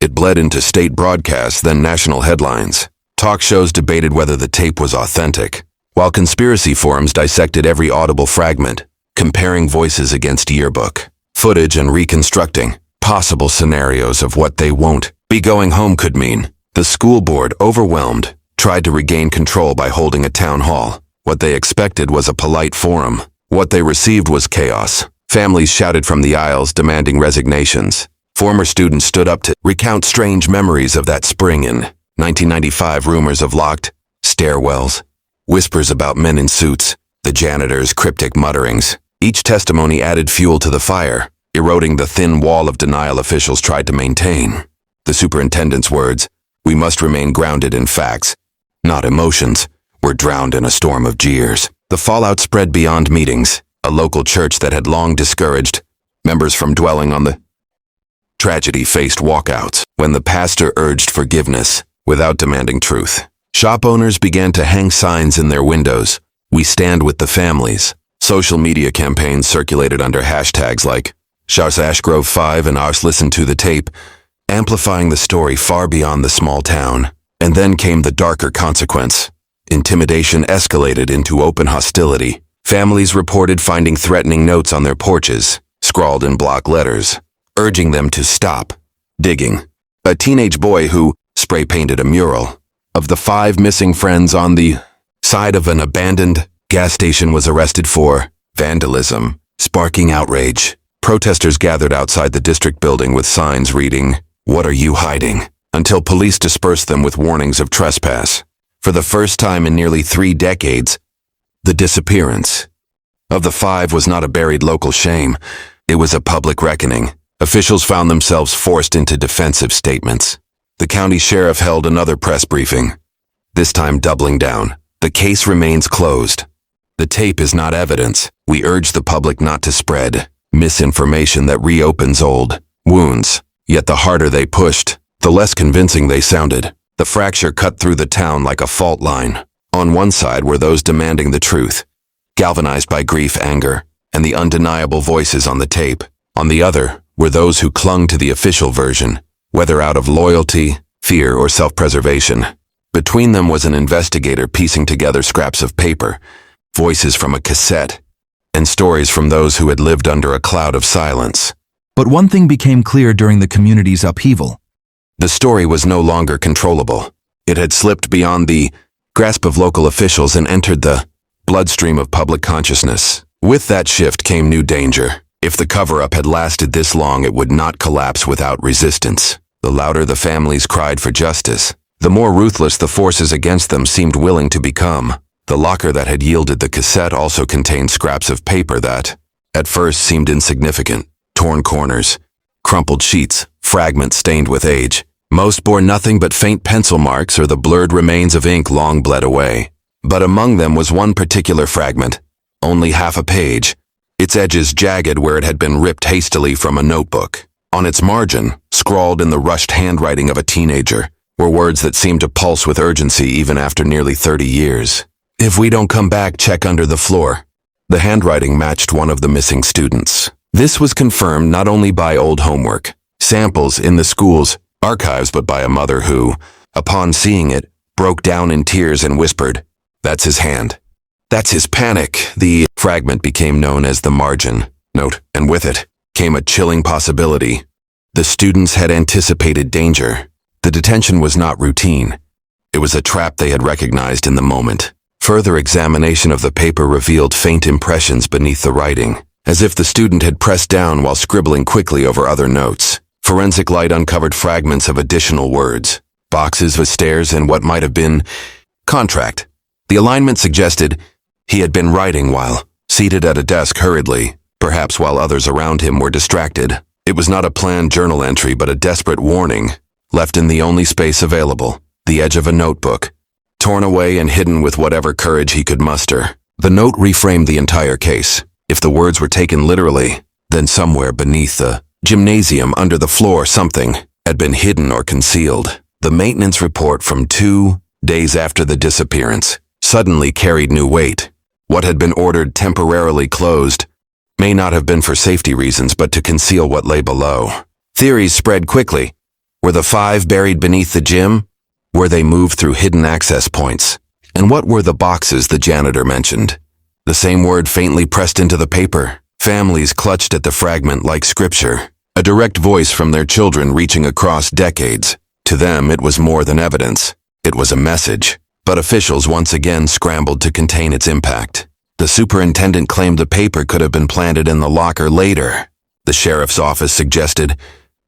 It bled into state broadcasts, then national headlines. Talk shows debated whether the tape was authentic, while conspiracy forums dissected every audible fragment, comparing voices against yearbook footage and reconstructing possible scenarios of what they won't be going home could mean. The school board, overwhelmed, tried to regain control by holding a town hall. What they expected was a polite forum. What they received was chaos. Families shouted from the aisles demanding resignations. Former students stood up to recount strange memories of that spring in 1995, rumors of locked stairwells, whispers about men in suits, the janitor's cryptic mutterings. Each testimony added fuel to the fire, eroding the thin wall of denial officials tried to maintain. The superintendent's words, "We must remain grounded in facts, not emotions," were drowned in a storm of jeers. The fallout spread beyond meetings. A local church that had long discouraged members from dwelling on the tragedy faced walkouts when the pastor urged forgiveness without demanding truth. Shop owners began to hang signs in their windows, "We stand with the families." Social media campaigns circulated under hashtags like #Ashgrove5 and #Listen to the tape, amplifying the story far beyond the small town. And then came the darker consequence. Intimidation escalated into open hostility. Families reported finding threatening notes on their porches, scrawled in block letters, urging them to stop digging. A teenage boy who spray-painted a mural of the 5 missing friends on the side of an abandoned gas station was arrested for vandalism, sparking outrage. Protesters gathered outside the district building with signs reading, "What are you hiding?" until police dispersed them with warnings of trespass. For the first time in nearly 3 decades, the disappearance of the 5 was not a buried local shame. It was a public reckoning. Officials found themselves forced into defensive statements. The county sheriff held another press briefing, this time doubling down. "The case remains closed. The tape is not evidence. We urge the public not to spread misinformation that reopens old wounds." Yet the harder they pushed, the less convincing they sounded. The fracture cut through the town like a fault line. On one side were those demanding the truth, galvanized by grief, anger, and the undeniable voices on the tape. On the other were those who clung to the official version, whether out of loyalty, fear, or self-preservation. Between them was an investigator piecing together scraps of paper, voices from a cassette, and stories from those who had lived under a cloud of silence. But one thing became clear during the community's upheaval. The story was no longer controllable. It had slipped beyond the grasp of local officials and entered the bloodstream of public consciousness. With that shift came new danger. If the cover-up had lasted this long, it would not collapse without resistance. The louder the families cried for justice, the more ruthless the forces against them seemed willing to become. The locker that had yielded the cassette also contained scraps of paper that, at first, seemed insignificant. Torn corners, crumpled sheets, fragments stained with age. Most bore nothing but faint pencil marks or the blurred remains of ink long bled away. But among them was one particular fragment, only half a page, its edges jagged where it had been ripped hastily from a notebook. On its margin, scrawled in the rushed handwriting of a teenager, were words that seemed to pulse with urgency even after nearly 30 years. "If we don't come back, check under the floor." The handwriting matched one of the missing students. This was confirmed not only by old homework, samples in the school's archives, but by a mother who, upon seeing it, broke down in tears and whispered, "That's his hand. That's his panic." The fragment became known as the margin note, and with it came a chilling possibility. The students had anticipated danger. The detention was not routine. It was a trap they had recognized in the moment. Further examination of the paper revealed faint impressions beneath the writing, as if the student had pressed down while scribbling quickly over other notes. Forensic light uncovered fragments of additional words, boxes with stairs and what might have been contract. The alignment suggested he had been writing while seated at a desk hurriedly, perhaps while others around him were distracted. It was not a planned journal entry, but a desperate warning, left in the only space available, the edge of a notebook, torn away and hidden with whatever courage he could muster. The note reframed the entire case. If the words were taken literally, then somewhere beneath the gymnasium under the floor something had been hidden or concealed. The maintenance report from 2 days after the disappearance suddenly carried new weight. What had been ordered temporarily closed may not have been for safety reasons, but to conceal what lay below. Theories spread quickly. Were the 5 buried beneath the gym? Were they moved through hidden access points? And what were the boxes the janitor mentioned? The same word faintly pressed into the paper. Families clutched at the fragment like scripture, a direct voice from their children reaching across decades. To them, it was more than evidence. It was a message. But officials once again scrambled to contain its impact. The superintendent claimed the paper could have been planted in the locker later. The sheriff's office suggested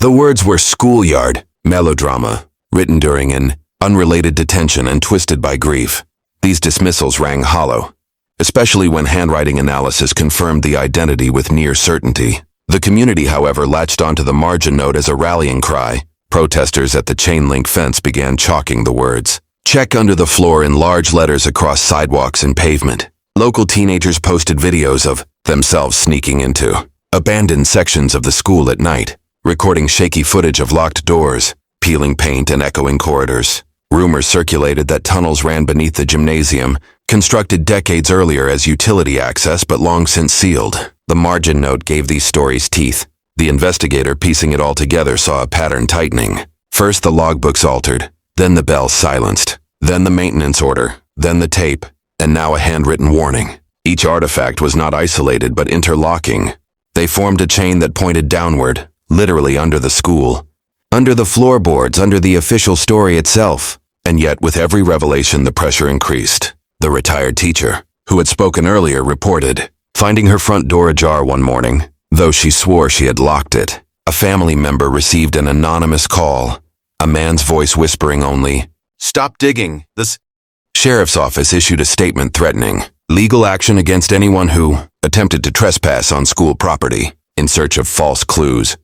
the words were schoolyard melodrama, written during an unrelated detention and twisted by grief. These dismissals rang hollow, especially when handwriting analysis confirmed the identity with near certainty. The community, however, latched onto the margin note as a rallying cry. Protesters at the chain-link fence began chalking the words, "Check under the floor," in large letters across sidewalks and pavement. Local teenagers posted videos of themselves sneaking into abandoned sections of the school at night, recording shaky footage of locked doors, peeling paint, and echoing corridors. Rumors circulated that tunnels ran beneath the gymnasium, constructed decades earlier as utility access but long since sealed. The margin note gave these stories teeth. The investigator, piecing it all together, saw a pattern tightening. First the logbooks altered, then the bells silenced, then the maintenance order, then the tape, and now a handwritten warning. Each artifact was not isolated but interlocking. They formed a chain that pointed downward, literally under the school, under the floorboards, under the official story itself. And yet, with every revelation, the pressure increased. The retired teacher, who had spoken earlier, reported finding her front door ajar one morning, though she swore she had locked it. A family member received an anonymous call, a man's voice whispering only, "Stop digging." The sheriff's office issued a statement threatening legal action against anyone who attempted to trespass on school property in search of false clues.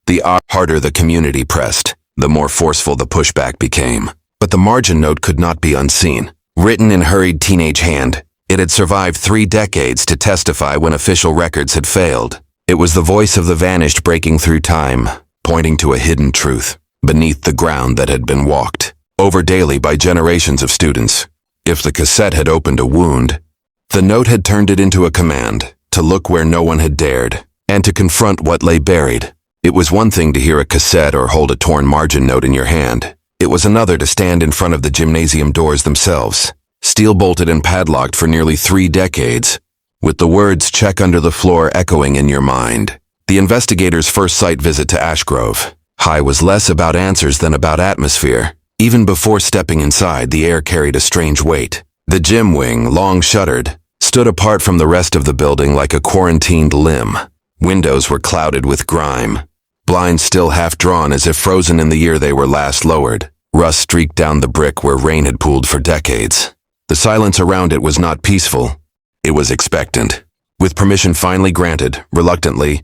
The harder the community pressed, the more forceful the pushback became. But the margin note could not be unseen. Written in hurried teenage hand, it had survived 3 decades to testify when official records had failed. It was the voice of the vanished breaking through time, pointing to a hidden truth beneath the ground that had been walked over daily by generations of students. If the cassette had opened a wound, the note had turned it into a command to look where no one had dared and to confront what lay buried. It was one thing to hear a cassette or hold a torn margin note in your hand. It was another to stand in front of the gymnasium doors themselves, steel-bolted and padlocked for nearly 3 decades, with the words "check under the floor" echoing in your mind. The investigators' first site visit to Ashgrove High was less about answers than about atmosphere. Even before stepping inside, the air carried a strange weight. The gym wing, long shuttered, stood apart from the rest of the building like a quarantined limb. Windows were clouded with grime, blinds still half drawn as if frozen in the year they were last lowered. Rust streaked down the brick where rain had pooled for decades. The silence around it was not peaceful. It was expectant. With permission finally granted, reluctantly,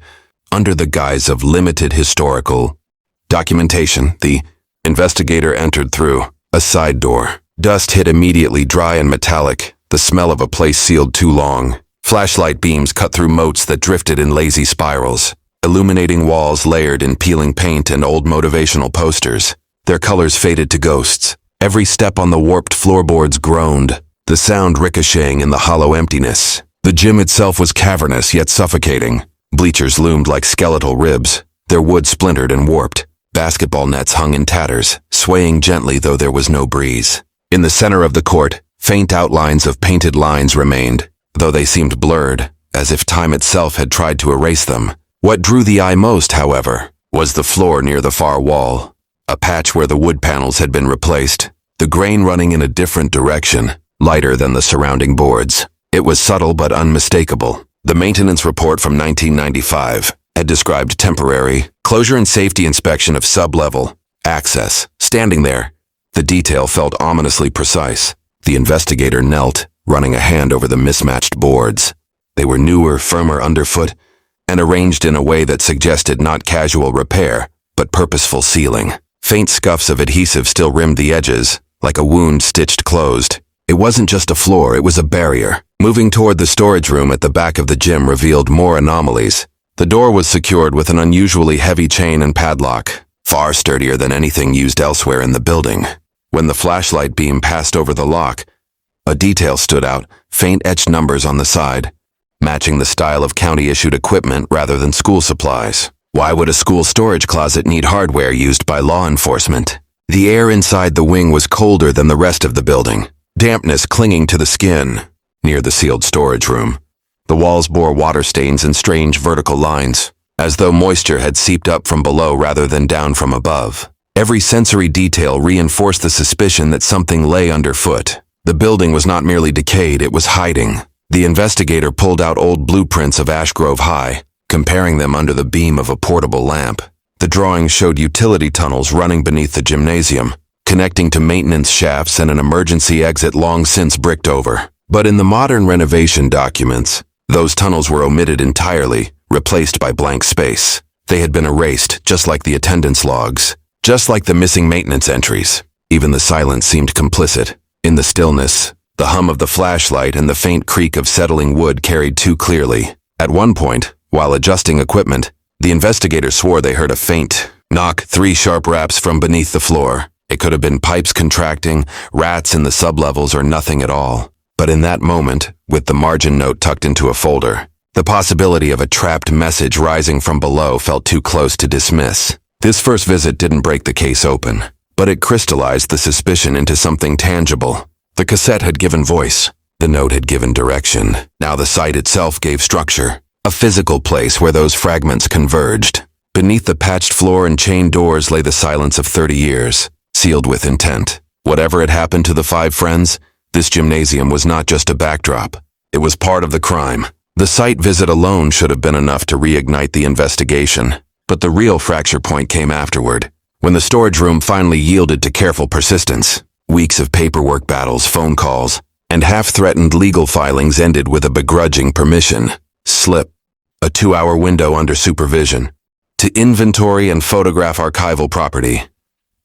under the guise of limited historical documentation, the investigator entered through a side door. Dust hit immediately, dry and metallic, the smell of a place sealed too long. Flashlight beams cut through moats that drifted in lazy spirals, illuminating walls layered in peeling paint and old motivational posters. Their colors faded to ghosts. Every step on the warped floorboards groaned, the sound ricocheting in the hollow emptiness. The gym itself was cavernous yet suffocating. Bleachers loomed like skeletal ribs, their wood splintered and warped. Basketball nets hung in tatters, swaying gently though there was no breeze. In the center of the court, faint outlines of painted lines remained, though they seemed blurred, as if time itself had tried to erase them. What drew the eye most, however, was the floor near the far wall, a patch where the wood panels had been replaced, the grain running in a different direction, lighter than the surrounding boards. It was subtle but unmistakable. The maintenance report from 1995 had described temporary closure and safety inspection of sub-level access. Standing there, the detail felt ominously precise. The investigator knelt, running a hand over the mismatched boards. They were newer, firmer underfoot, and arranged in a way that suggested not casual repair, but purposeful sealing. Faint scuffs of adhesive still rimmed the edges, like a wound stitched closed. It wasn't just a floor, it was a barrier. Moving toward the storage room at the back of the gym revealed more anomalies. The door was secured with an unusually heavy chain and padlock, far sturdier than anything used elsewhere in the building. When the flashlight beam passed over the lock, a detail stood out, faint etched numbers on the side, matching the style of county-issued equipment rather than school supplies. Why would a school storage closet need hardware used by law enforcement? The air inside the wing was colder than the rest of the building, dampness clinging to the skin. Near the sealed storage room, the walls bore water stains and strange vertical lines, as though moisture had seeped up from below rather than down from above. Every sensory detail reinforced the suspicion that something lay underfoot. The building was not merely decayed, it was hiding. The investigator pulled out old blueprints of Ashgrove High, comparing them under the beam of a portable lamp. The drawings showed utility tunnels running beneath the gymnasium, connecting to maintenance shafts and an emergency exit long since bricked over. But in the modern renovation documents, those tunnels were omitted entirely, replaced by blank space. They had been erased, just like the attendance logs, just like the missing maintenance entries. Even the silence seemed complicit. In the stillness, the hum of the flashlight and the faint creak of settling wood carried too clearly. At one point, while adjusting equipment, the investigator swore they heard a faint knock, 3 sharp raps from beneath the floor. It could have been pipes contracting, rats in the sublevels, or nothing at all. But in that moment, with the margin note tucked into a folder, the possibility of a trapped message rising from below felt too close to dismiss. This first visit didn't break the case open, but it crystallized the suspicion into something tangible. The cassette had given voice. The note had given direction. Now the site itself gave structure, a physical place where those fragments converged. Beneath the patched floor and chained doors lay the silence of 30 years, sealed with intent. Whatever had happened to the 5 friends, this gymnasium was not just a backdrop. It was part of the crime. The site visit alone should have been enough to reignite the investigation. But the real fracture point came afterward, when the storage room finally yielded to careful persistence. Weeks of paperwork battles, phone calls, and half-threatened legal filings ended with a begrudging permission slip, a 2-hour window under supervision, to inventory and photograph archival property.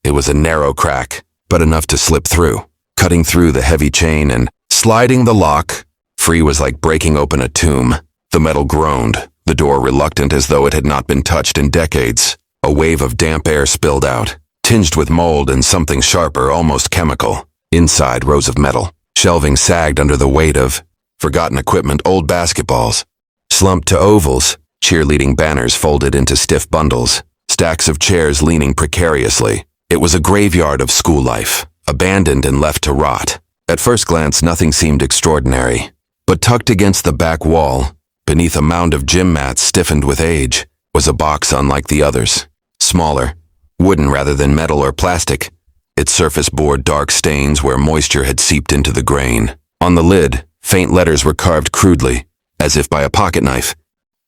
It was a narrow crack, but enough to slip through. Cutting through the heavy chain and sliding the lock free was like breaking open a tomb. The metal groaned, the door reluctant as though it had not been touched in decades. A wave of damp air spilled out, tinged with mold and something sharper, almost chemical. Inside, rows of metal. Shelving sagged under the weight of forgotten equipment, old basketballs, slumped to ovals, cheerleading banners folded into stiff bundles, stacks of chairs leaning precariously. It was a graveyard of school life, abandoned and left to rot. At first glance, nothing seemed extraordinary. But tucked against the back wall, beneath a mound of gym mats stiffened with age, was a box unlike the others. Smaller, wooden rather than metal or plastic, its surface bore dark stains where moisture had seeped into the grain. On the lid, faint letters were carved crudely, as if by a pocket knife.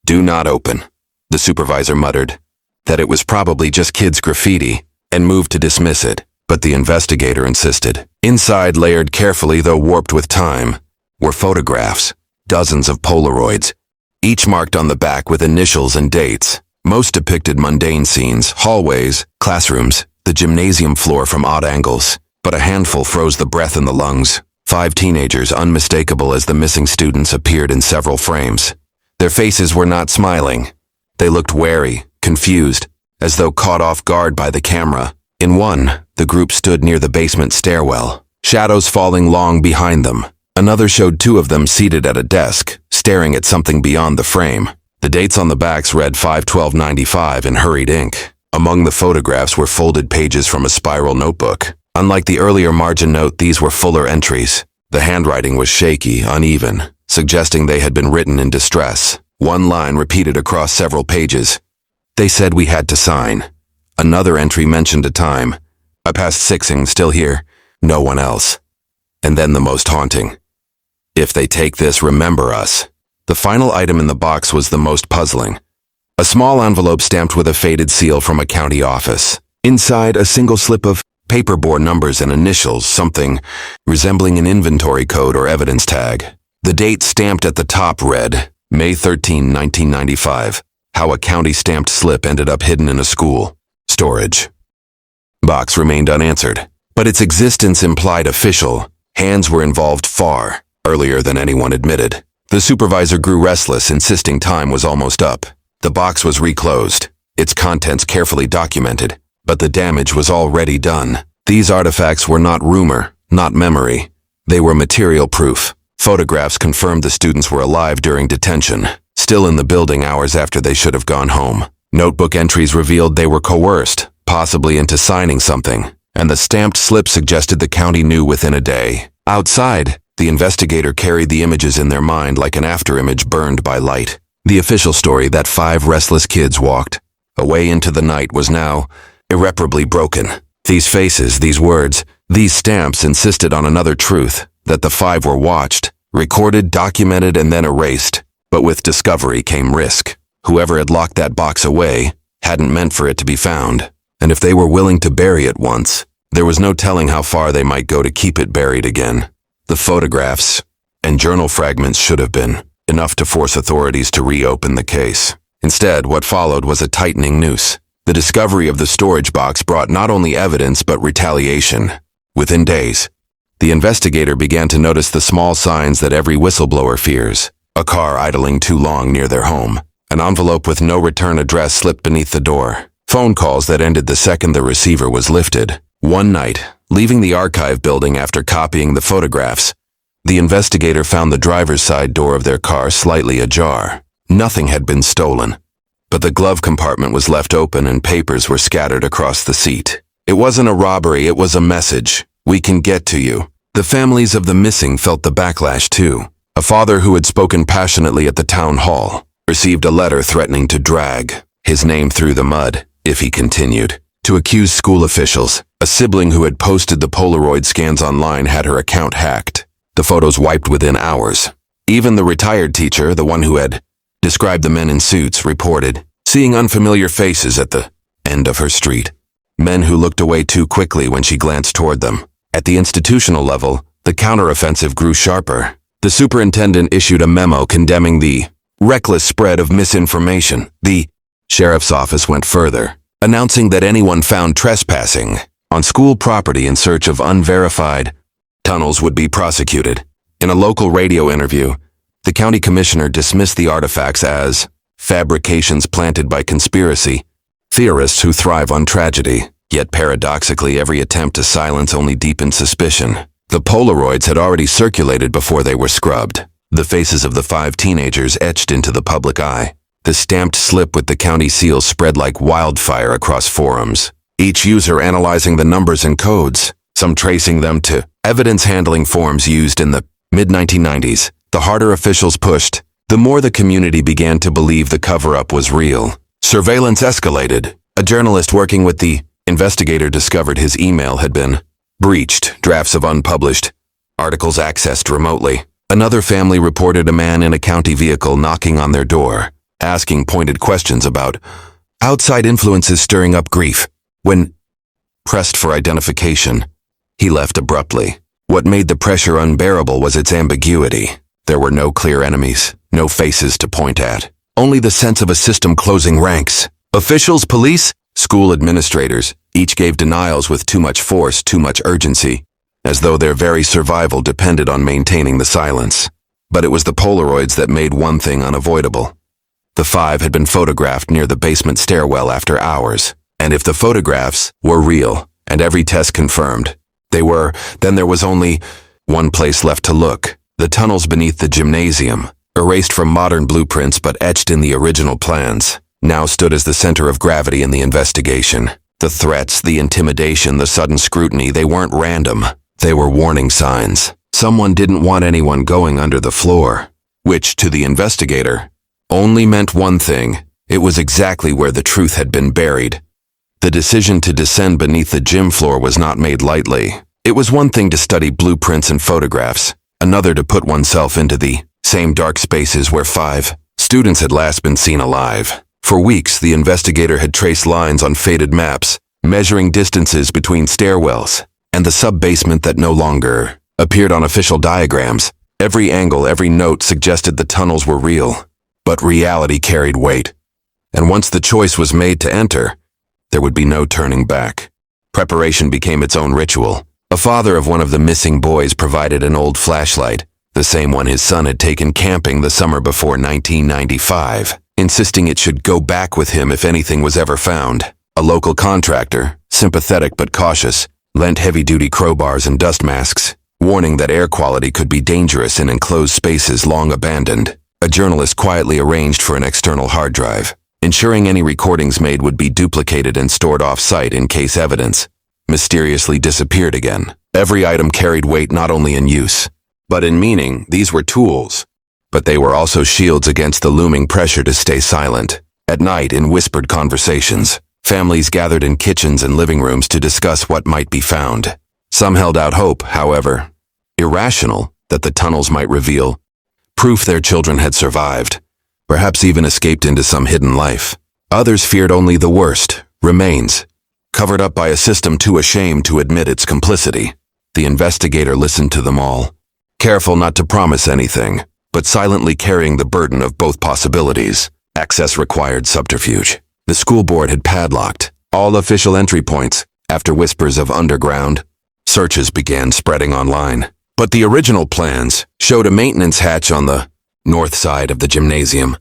"Do not open," the supervisor muttered. That it was probably just kids' graffiti, and moved to dismiss it, but the investigator insisted. Inside, layered carefully though warped with time, were photographs, dozens of Polaroids, each marked on the back with initials and dates. Most depicted mundane scenes, hallways, classrooms, the gymnasium floor from odd angles, but a handful froze the breath in the lungs. 5 teenagers, unmistakable as the missing students, appeared in several frames. Their faces were not smiling. They looked wary, confused, as though caught off guard by the camera. In one, the group stood near the basement stairwell, shadows falling long behind them. Another showed 2 of them seated at a desk, staring at something beyond the frame. The dates on the backs read 5/12/95 in hurried ink. Among the photographs were folded pages from a spiral notebook. Unlike the earlier margin note, these were fuller entries. The handwriting was shaky, uneven, suggesting they had been written in distress. One line repeated across several pages. "They said we had to sign." Another entry mentioned a time. "I passed 6ing, still here. No one else." And then the most haunting. "If they take this, remember us." The final item in the box was the most puzzling. A small envelope stamped with a faded seal from a county office. Inside, a single slip of paper bore numbers and initials, something resembling an inventory code or evidence tag. The date stamped at the top read, May 13, 1995. How a county-stamped slip ended up hidden in a school. Storage. Box remained unanswered, but its existence implied official. Hands were involved far earlier than anyone admitted. The supervisor grew restless, insisting time was almost up. The box was reclosed, its contents carefully documented, but the damage was already done. These artifacts were not rumor, not memory. They were material proof. Photographs confirmed the students were alive during detention, still in the building hours after they should have gone home. Notebook entries revealed they were coerced, possibly into signing something, and the stamped slip suggested the county knew within a day. Outside, the investigator carried the images in their mind like an afterimage burned by light. The official story that 5 restless kids walked away into the night was now irreparably broken. These faces, these words, these stamps insisted on another truth, that the 5 were watched, recorded, documented, and then erased. But with discovery came risk. Whoever had locked that box away hadn't meant for it to be found. And if they were willing to bury it once, there was no telling how far they might go to keep it buried again. The photographs and journal fragments should have been enough to force authorities to reopen the case. Instead, what followed was a tightening noose. The discovery of the storage box brought not only evidence but retaliation. Within days, the investigator began to notice the small signs that every whistleblower fears. A car idling too long near their home. An envelope with no return address slipped beneath the door. Phone calls that ended the second the receiver was lifted. One night, leaving the archive building after copying the photographs, the investigator found the driver's side door of their car slightly ajar. Nothing had been stolen, but the glove compartment was left open and papers were scattered across the seat. It wasn't a robbery, it was a message. "We can get to you." The families of the missing felt the backlash too. A father who had spoken passionately at the town hall received a letter threatening to drag his name through the mud if he continued to accuse school officials. A sibling who had posted the Polaroid scans online had her account hacked. The photos wiped within hours. Even the retired teacher, the one who had described the men in suits, reported seeing unfamiliar faces at the end of her street. Men who looked away too quickly when she glanced toward them. At the institutional level, the counteroffensive grew sharper. The superintendent issued a memo condemning the reckless spread of misinformation. The sheriff's office went further, announcing that anyone found trespassing on school property in search of unverified tunnels would be prosecuted. In a local radio interview, the county commissioner dismissed the artifacts as fabrications planted by conspiracy theorists who thrive on tragedy. Yet paradoxically, every attempt to silence only deepened suspicion. The Polaroids had already circulated before they were scrubbed. The faces of the 5 teenagers etched into the public eye. The stamped slip with the county seal spread like wildfire across forums, each user analyzing the numbers and codes, some tracing them to evidence handling forms used in the mid-1990s. The harder officials pushed, the more the community began to believe the cover-up was real. Surveillance escalated. A journalist working with the investigator discovered his email had been breached, drafts of unpublished articles accessed remotely. Another family reported a man in a county vehicle knocking on their door, asking pointed questions about outside influences stirring up grief. When pressed for identification, he left abruptly. What made the pressure unbearable was its ambiguity. There were no clear enemies, no faces to point at, only the sense of a system closing ranks. Officials, police, school administrators, each gave denials with too much force, too much urgency, as though their very survival depended on maintaining the silence. But it was the Polaroids that made one thing unavoidable. The 5 had been photographed near the basement stairwell after hours, and if the photographs were real, and every test confirmed they were, then there was only one place left to look: the tunnels beneath the gymnasium, erased from modern blueprints but etched in the original plans, now stood as the center of gravity in the investigation. The threats, the intimidation, the sudden scrutiny, they weren't random. They were warning signs. Someone didn't want anyone going under the floor, which, to the investigator, only meant one thing: it was exactly where the truth had been buried. The decision to descend beneath the gym floor was not made lightly. It was one thing to study blueprints and photographs, another to put oneself into the same dark spaces where 5 students had last been seen alive. For weeks, the investigator had traced lines on faded maps, measuring distances between stairwells and the sub-basement that no longer appeared on official diagrams. Every angle, every note suggested the tunnels were real, but reality carried weight. And once the choice was made to enter, there would be no turning back. Preparation became its own ritual. A father of one of the missing boys provided an old flashlight, the same one his son had taken camping the summer before 1995, insisting it should go back with him if anything was ever found. A local contractor, sympathetic but cautious, lent heavy-duty crowbars and dust masks, warning that air quality could be dangerous in enclosed spaces long abandoned. A journalist quietly arranged for an external hard drive, ensuring any recordings made would be duplicated and stored off-site in case evidence mysteriously disappeared again. Every item carried weight not only in use, but in meaning. These were tools, but they were also shields against the looming pressure to stay silent. At night, in whispered conversations, families gathered in kitchens and living rooms to discuss what might be found. Some held out hope, however, irrational, that the tunnels might reveal proof their children had survived, perhaps even escaped into some hidden life. Others feared only the worst: remains, covered up by a system too ashamed to admit its complicity. The investigator listened to them all, careful not to promise anything, but silently carrying the burden of both possibilities. Access required subterfuge. The school board had padlocked all official entry points. After whispers of underground, searches began spreading online. But the original plans showed a maintenance hatch on the north side of the gymnasium,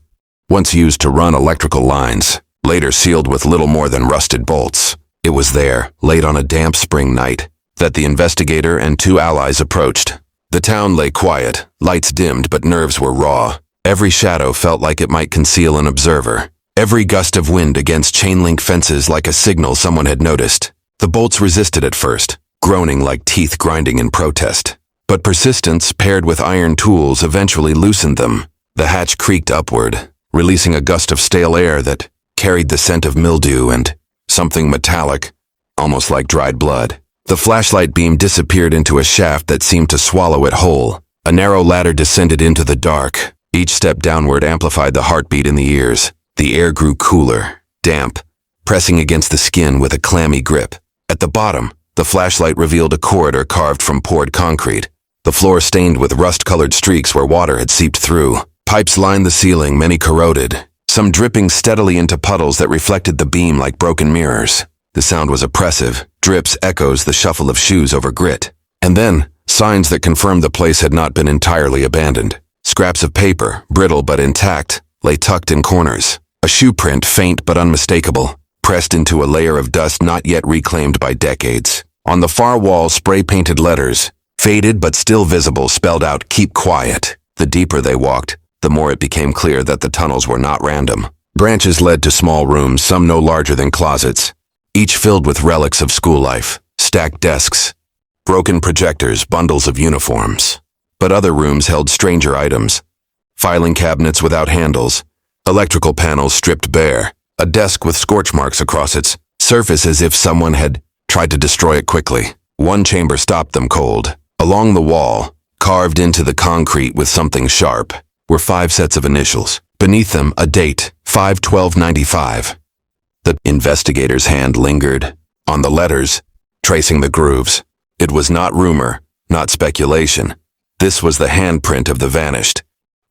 once used to run electrical lines, later sealed with little more than rusted bolts. It was there, late on a damp spring night, that the investigator and 2 allies approached. The town lay quiet, lights dimmed, but nerves were raw. Every shadow felt like it might conceal an observer. Every gust of wind against chain-link fences like a signal someone had noticed. The bolts resisted at first, groaning like teeth grinding in protest. But persistence, paired with iron tools, eventually loosened them. The hatch creaked upward, releasing a gust of stale air that carried the scent of mildew and something metallic, almost like dried blood. The flashlight beam disappeared into a shaft that seemed to swallow it whole. A narrow ladder descended into the dark. Each step downward amplified the heartbeat in the ears. The air grew cooler, damp, pressing against the skin with a clammy grip. At the bottom, the flashlight revealed a corridor carved from poured concrete, the floor stained with rust-colored streaks where water had seeped through. Pipes lined the ceiling, many corroded, some dripping steadily into puddles that reflected the beam like broken mirrors. The sound was oppressive, drips, echoes, the shuffle of shoes over grit. And then, signs that confirmed the place had not been entirely abandoned. Scraps of paper, brittle but intact, lay tucked in corners. A shoe print, faint but unmistakable, pressed into a layer of dust not yet reclaimed by decades. On the far wall, spray-painted letters, faded but still visible, spelled out, "Keep quiet." The deeper they walked, the more it became clear that the tunnels were not random. Branches led to small rooms, some no larger than closets, each filled with relics of school life, stacked desks, broken projectors, bundles of uniforms. but other rooms held stranger items. Filing cabinets without handles, electrical panels stripped bare, a desk with scorch marks across its surface as if someone had tried to destroy it quickly. One chamber stopped them cold. Along the wall, carved into the concrete with something sharp, were 5 sets of initials. Beneath them, a date, 5/12/95. The investigator's hand lingered on the letters, tracing the grooves. It was not rumor, not speculation. This was the handprint of the vanished.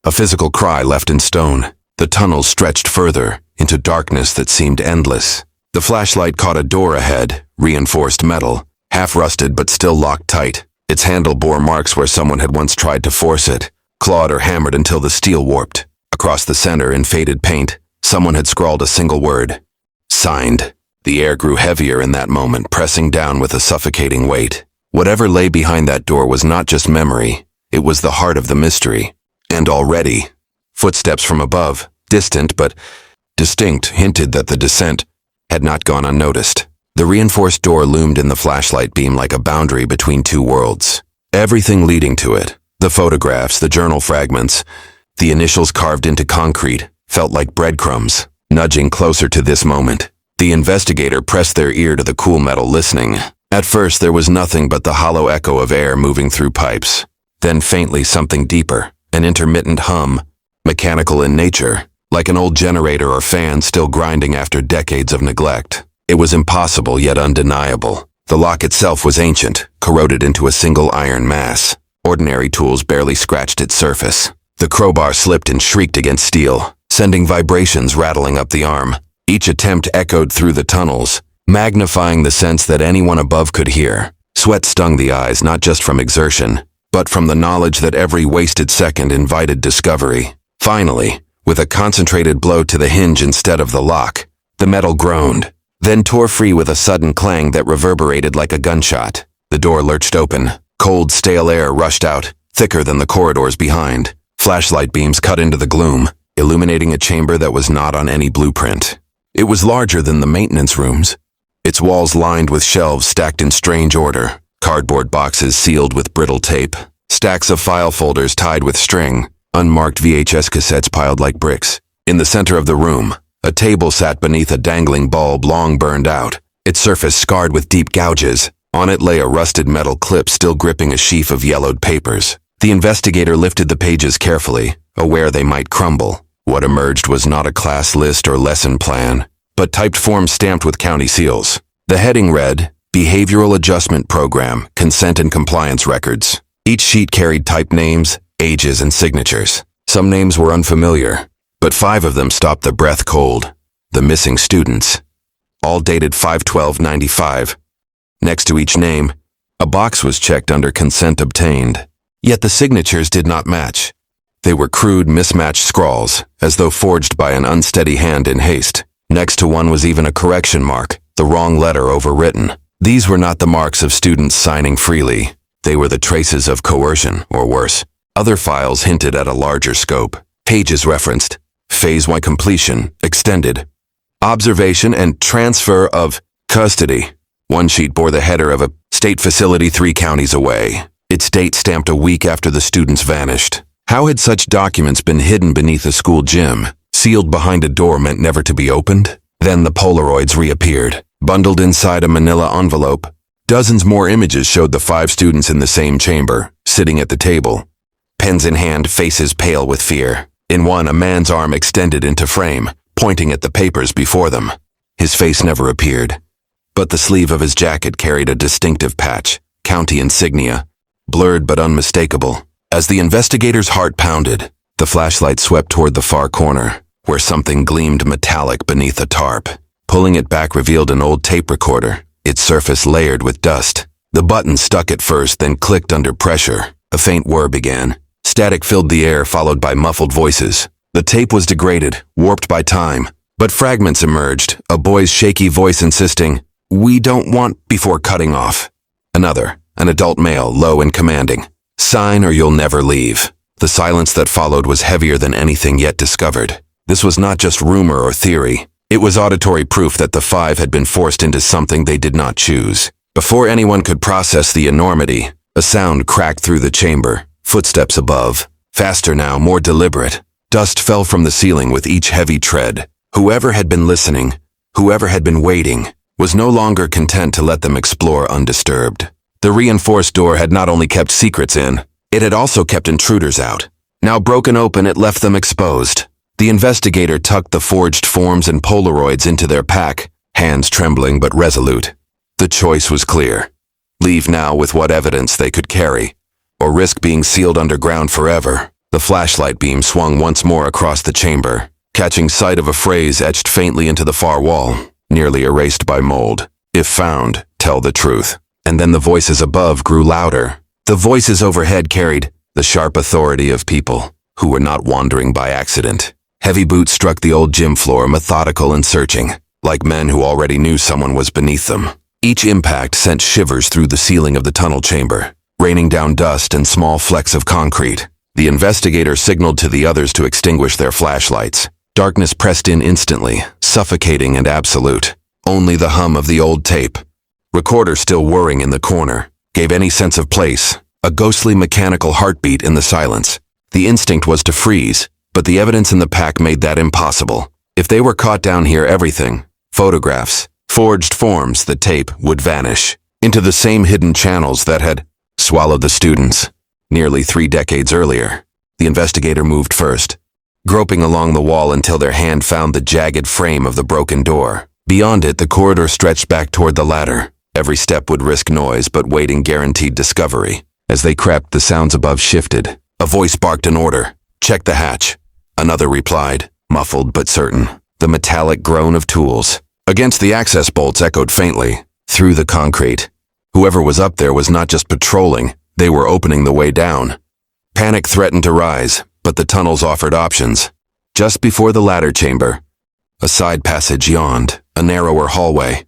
A physical cry left in stone. The tunnel stretched further into darkness that seemed endless. The flashlight caught a door ahead, reinforced metal, half-rusted but still locked tight. Its handle bore marks where someone had once tried to force it, clawed or hammered until the steel warped. Across the center, in faded paint, someone had scrawled a single word. Signed. The air grew heavier in that moment, pressing down with a suffocating weight. Whatever lay behind that door was not just memory, it was the heart of the mystery. And already, footsteps from above, distant but distinct, hinted that the descent had not gone unnoticed. The reinforced door loomed in the flashlight beam like a boundary between two worlds. Everything leading to it, the photographs, the journal fragments, the initials carved into concrete, felt like breadcrumbs, nudging closer to this moment. The investigator pressed their ear to the cool metal, listening. At first there was nothing but the hollow echo of air moving through pipes. Then faintly something deeper, an intermittent hum, mechanical in nature, like an old generator or fan still grinding after decades of neglect. It was impossible yet undeniable. The lock itself was ancient, corroded into a single iron mass. Ordinary tools barely scratched its surface. The crowbar slipped and shrieked against steel, sending vibrations rattling up the arm. Each attempt echoed through the tunnels, magnifying the sense that anyone above could hear. Sweat stung the eyes, not just from exertion, but from the knowledge that every wasted second invited discovery. Finally, with a concentrated blow to the hinge instead of the lock, the metal groaned, then tore free with a sudden clang that reverberated like a gunshot. The door lurched open. Cold, stale air rushed out, thicker than the corridors behind. Flashlight beams cut into the gloom, illuminating a chamber that was not on any blueprint. It was larger than the maintenance rooms, its walls lined with shelves stacked in strange order, cardboard boxes sealed with brittle tape, stacks of file folders tied with string, unmarked VHS cassettes piled like bricks. In the center of the room, a table sat beneath a dangling bulb long burned out, its surface scarred with deep gouges. On it lay a rusted metal clip still gripping a sheaf of yellowed papers. The investigator lifted the pages carefully, aware they might crumble. What emerged was not a class list or lesson plan, but typed forms stamped with county seals. The heading read, Behavioral Adjustment Program, Consent and Compliance Records. Each sheet carried typed names, ages, and signatures. Some names were unfamiliar, but 5 of them stopped the breath cold. The missing students. All dated 5/12/95. Next to each name, a box was checked under consent obtained. Yet the signatures did not match. They were crude, mismatched scrawls, as though forged by an unsteady hand in haste. Next to one was even a correction mark, the wrong letter overwritten. These were not the marks of students signing freely. They were the traces of coercion, or worse. Other files hinted at a larger scope. Pages referenced Phase 1 completion, extended, observation and transfer of custody. One sheet bore the header of a state facility 3 counties away, its date stamped a week after the students vanished. How had such documents been hidden beneath a school gym, sealed behind a door meant never to be opened? Then the Polaroids reappeared, bundled inside a manila envelope. Dozens more images showed the 5 students in the same chamber, sitting at the table. Pens in hand, faces pale with fear. In one, a man's arm extended into frame, pointing at the papers before them. His face never appeared, but the sleeve of his jacket carried a distinctive patch, county insignia, blurred but unmistakable. As the investigator's heart pounded, the flashlight swept toward the far corner, where something gleamed metallic beneath a tarp. Pulling it back revealed an old tape recorder, its surface layered with dust. The button stuck at first, then clicked under pressure. A faint whir began. Static filled the air, followed by muffled voices. The tape was degraded, warped by time, but fragments emerged, a boy's shaky voice insisting, "We don't want," before cutting off. Another, an adult male, low and commanding, "Sign or you'll never leave." The silence that followed was heavier than anything yet discovered. This was not just rumor or theory. It was auditory proof that the 5 had been forced into something they did not choose. Before anyone could process the enormity, a sound cracked through the chamber, Footsteps above. Faster now, more deliberate. Dust fell from the ceiling with each heavy tread. Whoever had been listening, whoever had been waiting, was no longer content to let them explore undisturbed. The reinforced door had not only kept secrets in, it had also kept intruders out. Now broken open, it left them exposed. The investigator tucked the forged forms and Polaroids into their pack, hands trembling but resolute. The choice was clear. Leave now with what evidence they could carry, or risk being sealed underground forever. The flashlight beam swung once more across the chamber, catching sight of a phrase etched faintly into the far wall, nearly erased by mold. If found, tell the truth. And then the voices above grew louder. The voices overhead carried the sharp authority of people who were not wandering by accident. Heavy boots struck the old gym floor, methodical and searching, like men who already knew someone was beneath them. Each impact sent shivers through the ceiling of the tunnel chamber, raining down dust and small flecks of concrete. The investigator signaled to the others to extinguish their flashlights. Darkness pressed in instantly, suffocating and absolute. Only the hum of the old tape, recorder still whirring in the corner, gave any sense of place, a ghostly mechanical heartbeat in the silence. The instinct was to freeze, but the evidence in the pack made that impossible. If they were caught down here, everything, photographs, forged forms, the tape, would vanish into the same hidden channels that had swallowed the students nearly 3 decades earlier. The investigator moved first, groping along the wall until their hand found the jagged frame of the broken door. Beyond it, the corridor stretched back toward the ladder. Every step would risk noise, but waiting guaranteed discovery. As they crept, the sounds above shifted. A voice barked an order. Check the hatch. Another replied, muffled but certain. The metallic groan of tools against the access bolts echoed faintly through the concrete. Whoever was up there was not just patrolling, they were opening the way down. Panic threatened to rise, but the tunnels offered options. Just before the ladder chamber, a side passage yawned, a narrower hallway,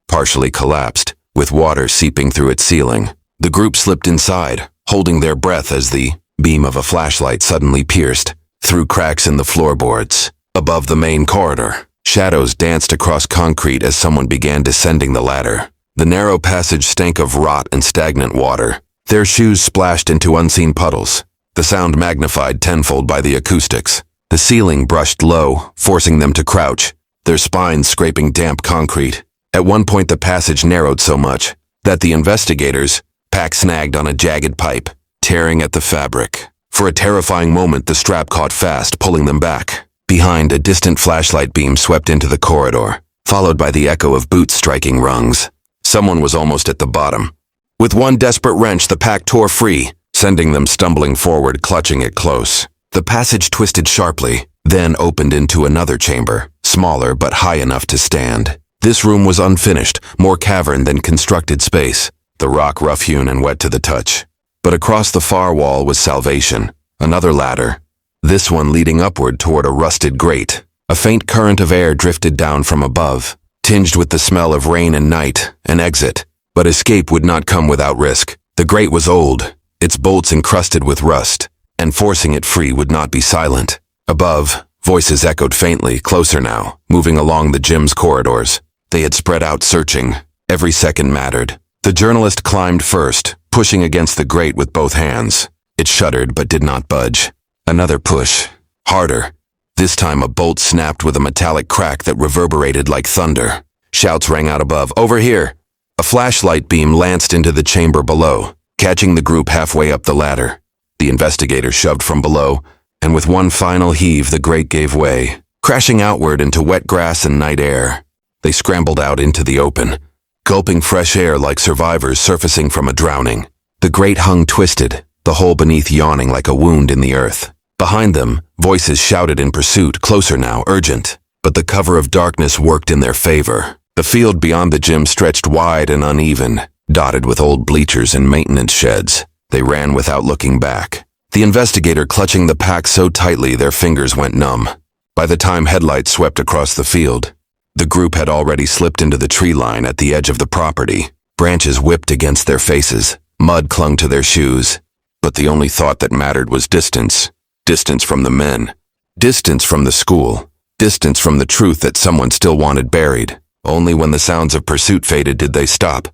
partially collapsed, with water seeping through its ceiling. The group slipped inside, holding their breath as the beam of a flashlight suddenly pierced through cracks in the floorboards. Above the main corridor, shadows danced across concrete as someone began descending the ladder. The narrow passage stank of rot and stagnant water. Their shoes splashed into unseen puddles, the sound magnified tenfold by the acoustics. The ceiling brushed low, forcing them to crouch, their spines scraping damp concrete. At one point the passage narrowed so much that the investigators' pack snagged on a jagged pipe, tearing at the fabric. For a terrifying moment the strap caught fast, pulling them back. Behind, a distant flashlight beam swept into the corridor, followed by the echo of boots striking rungs. Someone was almost at the bottom. With one desperate wrench, the pack tore free, sending them stumbling forward, clutching it close. The passage twisted sharply, then opened into another chamber, smaller but high enough to stand. This room was unfinished, more cavern than constructed space, the rock rough-hewn and wet to the touch. But across the far wall was salvation, another ladder, this one leading upward toward a rusted grate. A faint current of air drifted down from above, tinged with the smell of rain and night, an exit. But escape would not come without risk. The grate was old, its bolts encrusted with rust, and forcing it free would not be silent. Above, voices echoed faintly, closer now, moving along the gym's corridors. They had spread out searching. Every second mattered. The journalist climbed first, pushing against the grate with both hands. It shuddered but did not budge. Another push. Harder. This time a bolt snapped with a metallic crack that reverberated like thunder. Shouts rang out above, "Over here!" A flashlight beam lanced into the chamber below, catching the group halfway up the ladder. The investigator shoved from below, and with one final heave the grate gave way, crashing outward into wet grass and night air. They scrambled out into the open, gulping fresh air like survivors surfacing from a drowning. The grate hung twisted, the hole beneath yawning like a wound in the earth. Behind them, voices shouted in pursuit, closer now, urgent. But the cover of darkness worked in their favor. The field beyond the gym stretched wide and uneven, dotted with old bleachers and maintenance sheds. They ran without looking back, the investigator clutching the pack so tightly their fingers went numb. By the time headlights swept across the field, the group had already slipped into the tree line at the edge of the property. Branches whipped against their faces, mud clung to their shoes. But the only thought that mattered was distance. Distance from the men. Distance from the school. Distance from the truth that someone still wanted buried. Only when the sounds of pursuit faded did they stop,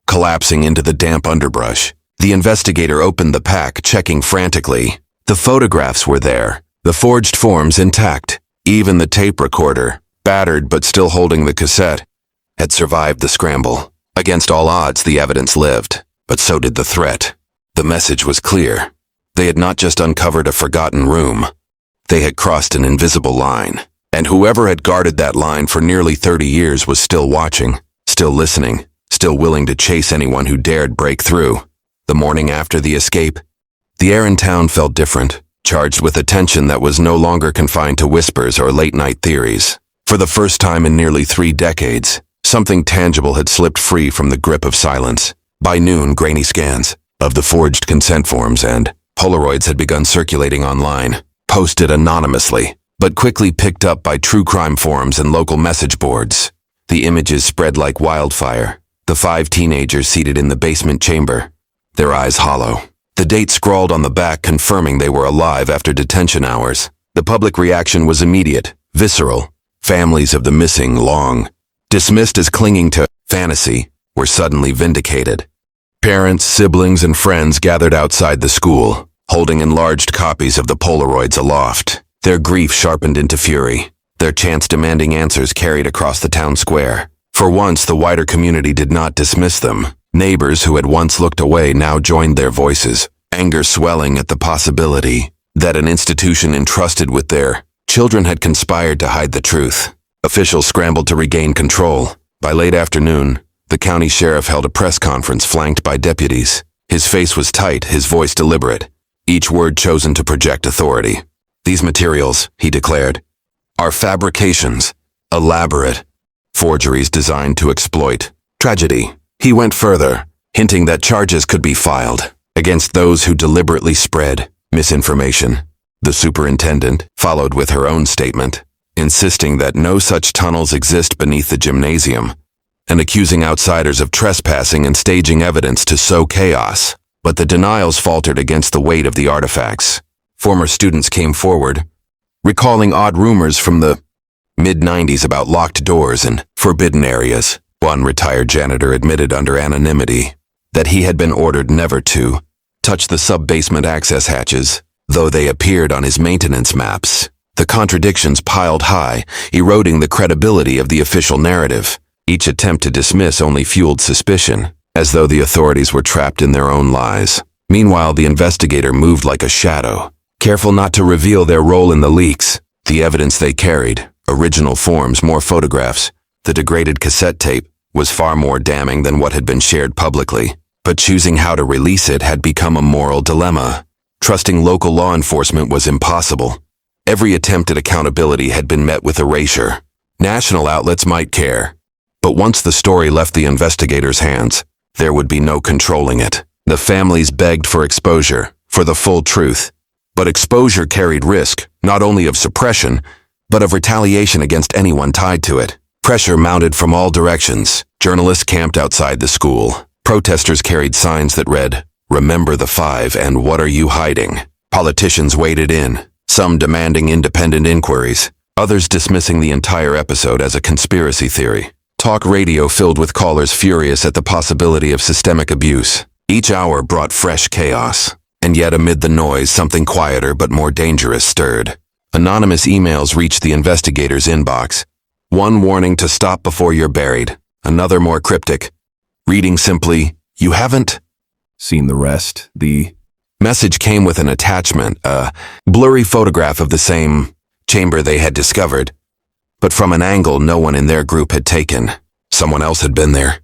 collapsing into the damp underbrush. The investigator opened the pack, checking frantically. The photographs were there, the forged forms intact. Even the tape recorder, battered but still holding the cassette, had survived the scramble. Against all odds, the evidence lived, but so did the threat. The message was clear. They had not just uncovered a forgotten room. They had crossed an invisible line, and whoever had guarded that line for nearly 30 years was still watching, still listening, still willing to chase anyone who dared break through. The morning after the escape, the air in town felt different, charged with a tension that was no longer confined to whispers or late-night theories. For the first time in nearly 3 decades, something tangible had slipped free from the grip of silence. By noon, grainy scans of the forged consent forms and Polaroids had begun circulating online, posted anonymously, but quickly picked up by true crime forums and local message boards. The images spread like wildfire. The 5 teenagers seated in the basement chamber, their eyes hollow. The date scrawled on the back confirming they were alive after detention hours. The public reaction was immediate, visceral. Families of the missing, long dismissed as clinging to fantasy, were suddenly vindicated. Parents, siblings, and friends gathered outside the school, holding enlarged copies of the Polaroids aloft. Their grief sharpened into fury, their chants demanding answers carried across the town square. For once, the wider community did not dismiss them. Neighbors who had once looked away now joined their voices, anger swelling at the possibility that an institution entrusted with their children had conspired to hide the truth. Officials scrambled to regain control. By late afternoon, the county sheriff held a press conference flanked by deputies. His face was tight, his voice deliberate, each word chosen to project authority. "These materials," he declared, "are fabrications, elaborate forgeries designed to exploit tragedy." He went further, hinting that charges could be filed against those who deliberately spread misinformation. The superintendent followed with her own statement, insisting that no such tunnels exist beneath the gymnasium, and accusing outsiders of trespassing and staging evidence to sow chaos. But the denials faltered against the weight of the artifacts. Former students came forward, recalling odd rumors from the mid-90s about locked doors and forbidden areas. One retired janitor admitted under anonymity that he had been ordered never to touch the sub-basement access hatches, though they appeared on his maintenance maps. The contradictions piled high, eroding the credibility of the official narrative. Each attempt to dismiss only fueled suspicion, as though the authorities were trapped in their own lies. Meanwhile, the investigator moved like a shadow, careful not to reveal their role in the leaks. The evidence they carried, original forms, more photographs, the degraded cassette tape, was far more damning than what had been shared publicly. But choosing how to release it had become a moral dilemma. Trusting local law enforcement was impossible. Every attempt at accountability had been met with erasure. National outlets might care, but once the story left the investigators' hands, there would be no controlling it. The families begged for exposure, for the full truth. But exposure carried risk, not only of suppression, but of retaliation against anyone tied to it. Pressure mounted from all directions. Journalists camped outside the school. Protesters carried signs that read, "Remember the 5 and what are you hiding?" Politicians waded in, some demanding independent inquiries, others dismissing the entire episode as a conspiracy theory. Talk radio filled with callers furious at the possibility of systemic abuse. Each hour brought fresh chaos. And yet amid the noise, something quieter but more dangerous stirred. Anonymous emails reached the investigators' inbox. One warning to stop before you're buried. Another more cryptic, reading simply, "You haven't Seen the rest. The message came with an attachment, a blurry photograph of the same chamber they had discovered, but from an angle no one in their group had taken. Someone else had been there.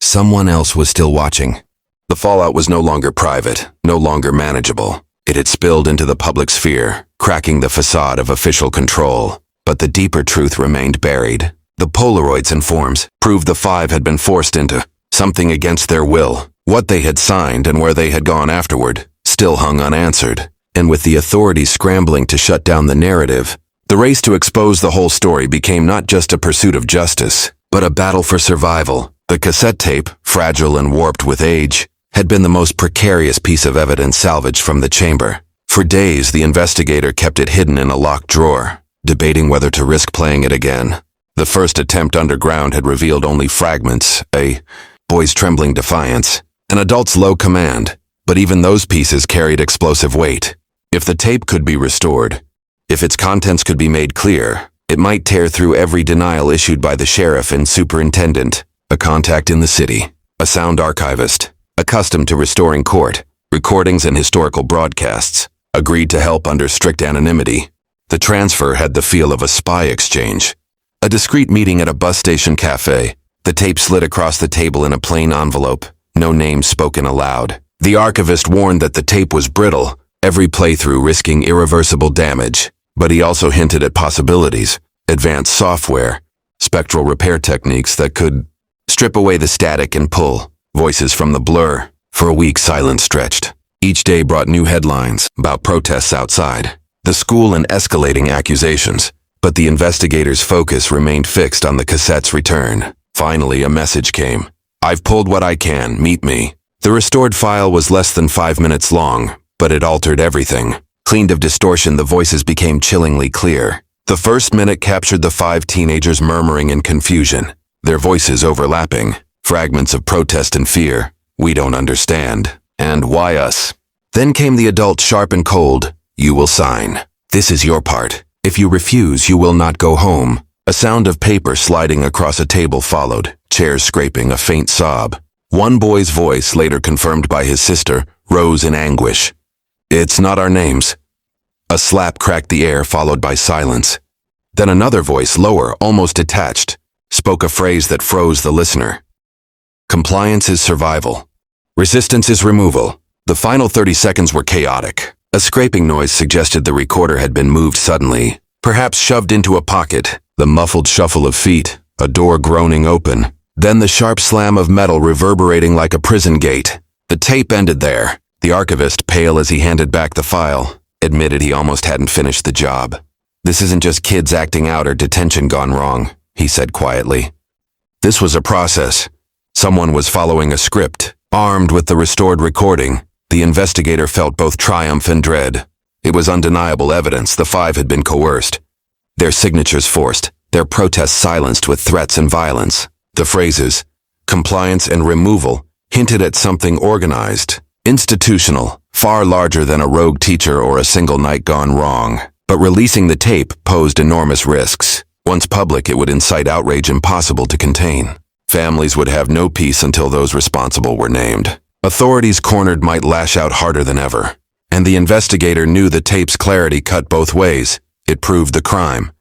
Someone else was still watching. The fallout was no longer private, no longer manageable. It had spilled into the public sphere, cracking the facade of official control. But the deeper truth remained buried. The Polaroids and forms proved the 5 had been forced into something against their will. What they had signed and where they had gone afterward still hung unanswered. And with the authorities scrambling to shut down the narrative, the race to expose the whole story became not just a pursuit of justice, but a battle for survival. The cassette tape, fragile and warped with age, had been the most precarious piece of evidence salvaged from the chamber. For days, the investigator kept it hidden in a locked drawer, debating whether to risk playing it again. The first attempt underground had revealed only fragments, a boy's trembling defiance, an adult's low command, But even those pieces carried explosive weight. If the tape could be restored, if its contents could be made clear, it might tear through every denial issued by the sheriff and superintendent, a contact in the city, a sound archivist, accustomed to restoring court, recordings and historical broadcasts, agreed to help under strict anonymity. The transfer had the feel of a spy exchange. A discreet meeting at a bus station cafe. The tape slid across the table in a plain envelope, no names spoken aloud. The archivist warned that the tape was brittle, every playthrough risking irreversible damage, but he also hinted at possibilities, advanced software, spectral repair techniques that could strip away the static and pull voices from the blur. For a week, silence stretched. Each day brought new headlines about protests outside, the school and escalating accusations, but the investigators' focus remained fixed on the cassette's return. Finally, a message came. "I've pulled what I can, meet me." The restored file was less than 5 minutes long, but it altered everything. Cleaned of distortion, the voices became chillingly clear. The first minute captured the 5 teenagers murmuring in confusion, their voices overlapping, fragments of protest and fear. "We don't understand." And "Why us?" Then came the adult, sharp and cold. "You will sign. This is your part. If you refuse, you will not go home." A sound of paper sliding across a table followed, chairs scraping, a faint sob. One boy's voice, later confirmed by his sister, rose in anguish. "It's not our names." A slap cracked the air, followed by silence. Then another voice, lower, almost detached, spoke a phrase that froze the listener. "Compliance is survival. Resistance is removal." The final 30 seconds were chaotic. A scraping noise suggested the recorder had been moved suddenly, perhaps shoved into a pocket. The muffled shuffle of feet, a door groaning open, then the sharp slam of metal reverberating like a prison gate. The tape ended there. The archivist, pale as he handed back the file, admitted he almost hadn't finished the job. "This isn't just kids acting out or detention gone wrong," he said quietly. "This was a process. Someone was following a script." Armed with the restored recording, the investigator felt both triumph and dread. It was undeniable evidence the 5 had been coerced, their signatures forced, their protests silenced with threats and violence. The phrases, compliance and removal, hinted at something organized, institutional, far larger than a rogue teacher or a single night gone wrong. But releasing the tape posed enormous risks. Once public, it would incite outrage impossible to contain. Families would have no peace until those responsible were named. Authorities cornered might lash out harder than ever. And the investigator knew the tape's clarity cut both ways. It proved the crime,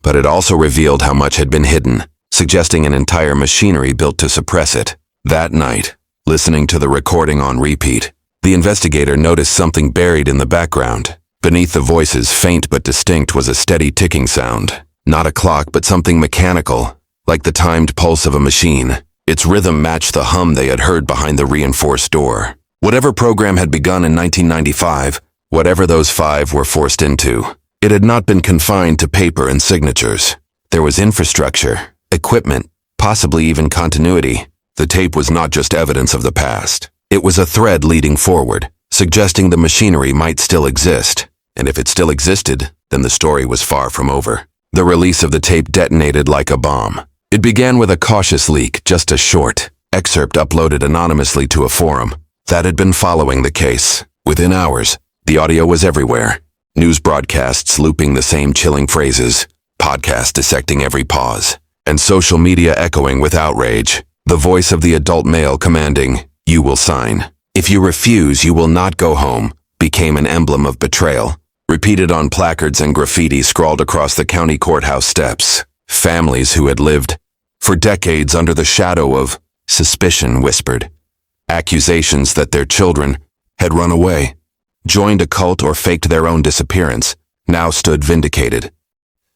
but it also revealed how much had been hidden, suggesting an entire machinery built to suppress it. That night, listening to the recording on repeat, the investigator noticed something buried in the background. Beneath the voices, faint but distinct, was a steady ticking sound. Not a clock, but something mechanical, like the timed pulse of a machine. Its rhythm matched the hum they had heard behind the reinforced door. Whatever program had begun in 1995, whatever those 5 were forced into, it had not been confined to paper and signatures. There was infrastructure, equipment, possibly even continuity. The tape was not just evidence of the past. It was a thread leading forward, suggesting the machinery might still exist. And if it still existed, then the story was far from over. The release of the tape detonated like a bomb. It began with a cautious leak, just a short excerpt uploaded anonymously to a forum that had been following the case. Within hours, the audio was everywhere. News broadcasts looping the same chilling phrases, podcasts dissecting every pause, and social media echoing with outrage. The voice of the adult male commanding, "You will sign. If you refuse, you will not go home," became an emblem of betrayal, repeated on placards and graffiti scrawled across the county courthouse steps. Families who had lived for decades under the shadow of suspicion whispered. Accusations that their children had run away, joined a cult, or faked their own disappearance, now stood vindicated.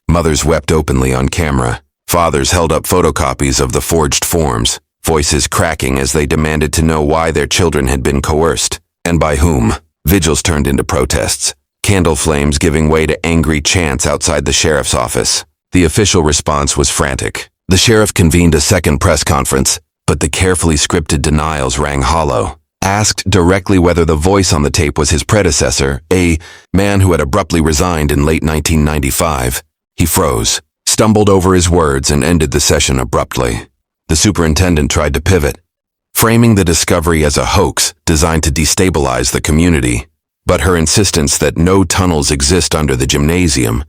Mothers wept openly on camera. Fathers held up photocopies of the forged forms, voices cracking as they demanded to know why their children had been coerced, and by whom. Vigils turned into protests, candle flames giving way to angry chants outside the sheriff's office. The official response was frantic. The sheriff convened a second press conference, but the carefully scripted denials rang hollow. Asked directly whether the voice on the tape was his predecessor, a man who had abruptly resigned in late 1995, he froze, stumbled over his words, and ended the session abruptly. The superintendent tried to pivot. framing the discovery as a hoax designed to destabilize the community. But her insistence that no tunnels exist under the gymnasium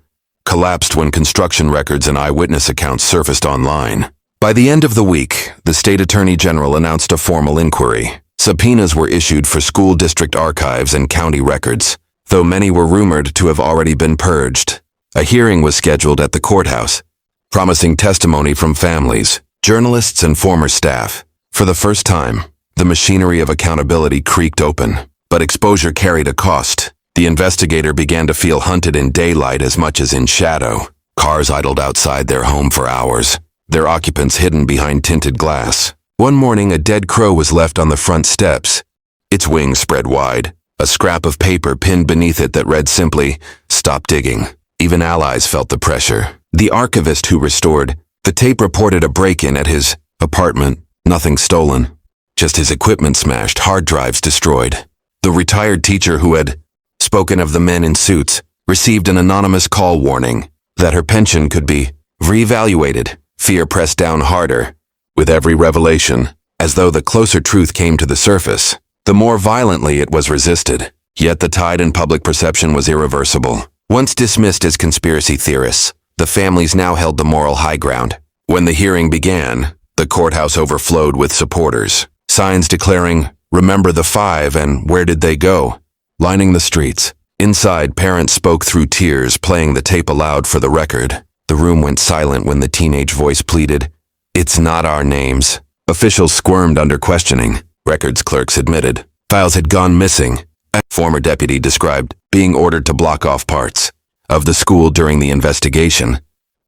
collapsed when construction records and eyewitness accounts surfaced online. By the end of the week, the state attorney general announced a formal inquiry. Subpoenas were issued for school district archives and county records, though many were rumored to have already been purged. A hearing was scheduled at the courthouse, promising testimony from families, journalists, and former staff. For the first time, the machinery of accountability creaked open, but exposure carried a cost. The investigator began to feel hunted in daylight as much as in shadow. Cars idled outside their home for hours, their occupants hidden behind tinted glass. One morning, a dead crow was left on the front steps, its wings spread wide, a scrap of paper pinned beneath it that read simply, "Stop digging." Even allies felt the pressure. The archivist who restored the tape reported a break-in at his apartment. Nothing stolen, just his equipment smashed, hard drives destroyed. The retired teacher who had spoken of the men in suits received an anonymous call warning that her pension could be reevaluated. Fear pressed down harder with every revelation, as though the closer truth came to the surface, the more violently it was resisted. Yet the tide in public perception was irreversible. Once dismissed as conspiracy theorists, the families now held the moral high ground. When the hearing began, the courthouse overflowed with supporters, signs declaring, "Remember the five," and "Where did they go?" lining the streets. Inside, parents spoke through tears, playing the tape aloud for the record. The room went silent when the teenage voice pleaded, "It's not our names." Officials squirmed under questioning. Records clerks admitted files had gone missing. A former deputy described being ordered to block off parts of the school during the investigation,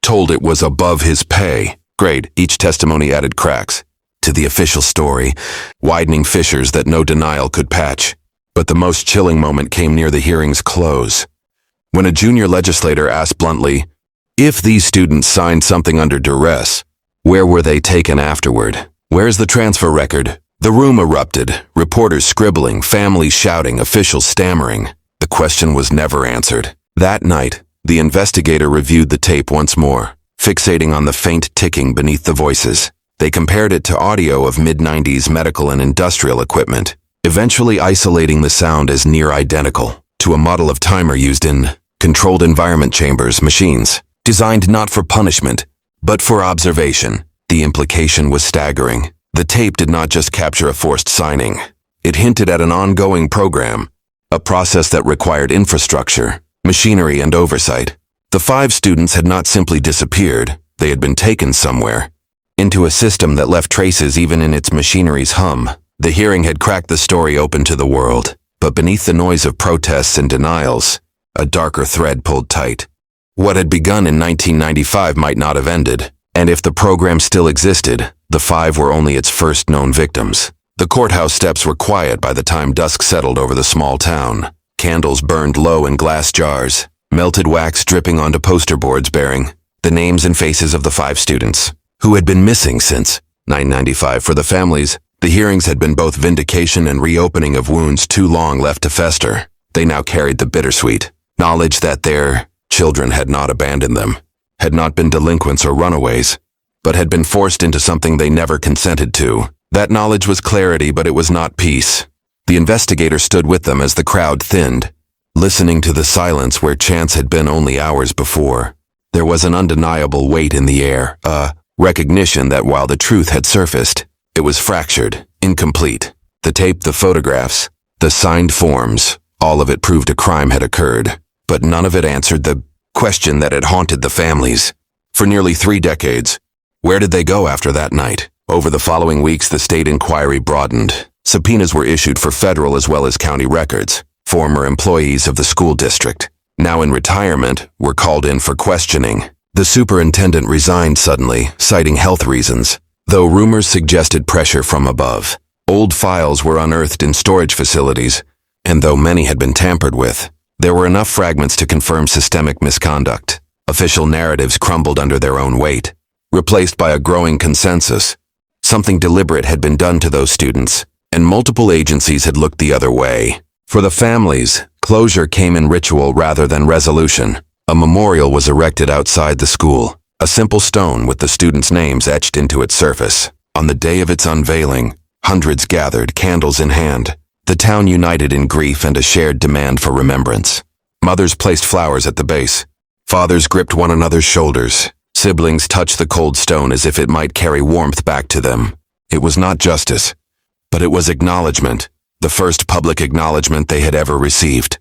told it was above his pay grade. Each testimony added cracks to the official story, widening fissures that no denial could patch. But the most chilling moment came near the hearing's close, when a junior legislator asked bluntly, "If these students signed something under duress, where were they taken afterward? Where's the transfer record?" The room erupted, reporters scribbling, families shouting, officials stammering. The question was never answered. That night, the investigator reviewed the tape once more, fixating on the faint ticking beneath the voices. They compared it to audio of mid-90s medical and industrial equipment, eventually isolating the sound as near identical to a model of timer used in controlled environment chambers machines, designed not for punishment, but for observation. The implication was staggering. The tape did not just capture a forced signing. It hinted at an ongoing program, a process that required infrastructure, machinery, and oversight. The 5 students had not simply disappeared, they had been taken somewhere, into a system that left traces even in its machinery's hum. The hearing had cracked the story open to the world, but beneath the noise of protests and denials, a darker thread pulled tight. What had begun in 1995 might not have ended, and if the program still existed, the 5 were only its first known victims. The courthouse steps were quiet by the time dusk settled over the small town. Candles burned low in glass jars, melted wax dripping onto poster boards bearing the names and faces of the 5 students who had been missing since 1995. For the families, the hearings had been both vindication and reopening of wounds too long left to fester. They now carried the bittersweet knowledge that their children had not abandoned them, had not been delinquents or runaways, but had been forced into something they never consented to. That knowledge was clarity, but it was not peace. The investigator stood with them as the crowd thinned, listening to the silence where chance had been only hours before. There was an undeniable weight in the air, a recognition that while the truth had surfaced, it was fractured, incomplete. The tape, the photographs, the signed forms, all of it proved a crime had occurred, but none of it answered the question that had haunted the families for nearly 3 decades. Where did they go after that night? Over the following weeks, the state inquiry broadened. Subpoenas were issued for federal as well as county records. Former employees of the school district, now in retirement, were called in for questioning. The superintendent resigned suddenly, citing health reasons, though rumors suggested pressure from above. Old files were unearthed in storage facilities, and though many had been tampered with, there were enough fragments to confirm systemic misconduct. Official narratives crumbled under their own weight, replaced by a growing consensus. Something deliberate had been done to those students, and multiple agencies had looked the other way. For the families, closure came in ritual rather than resolution. A memorial was erected outside the school, a simple stone with the students' names etched into its surface. On the day of its unveiling, Hundreds gathered, candles in hand. The town united in grief and a shared demand for remembrance. Mothers placed flowers at the base. Fathers gripped one another's shoulders. Siblings touched the cold stone as if it might carry warmth back to them. It was not justice, but it was acknowledgement, the first public acknowledgement they had ever received.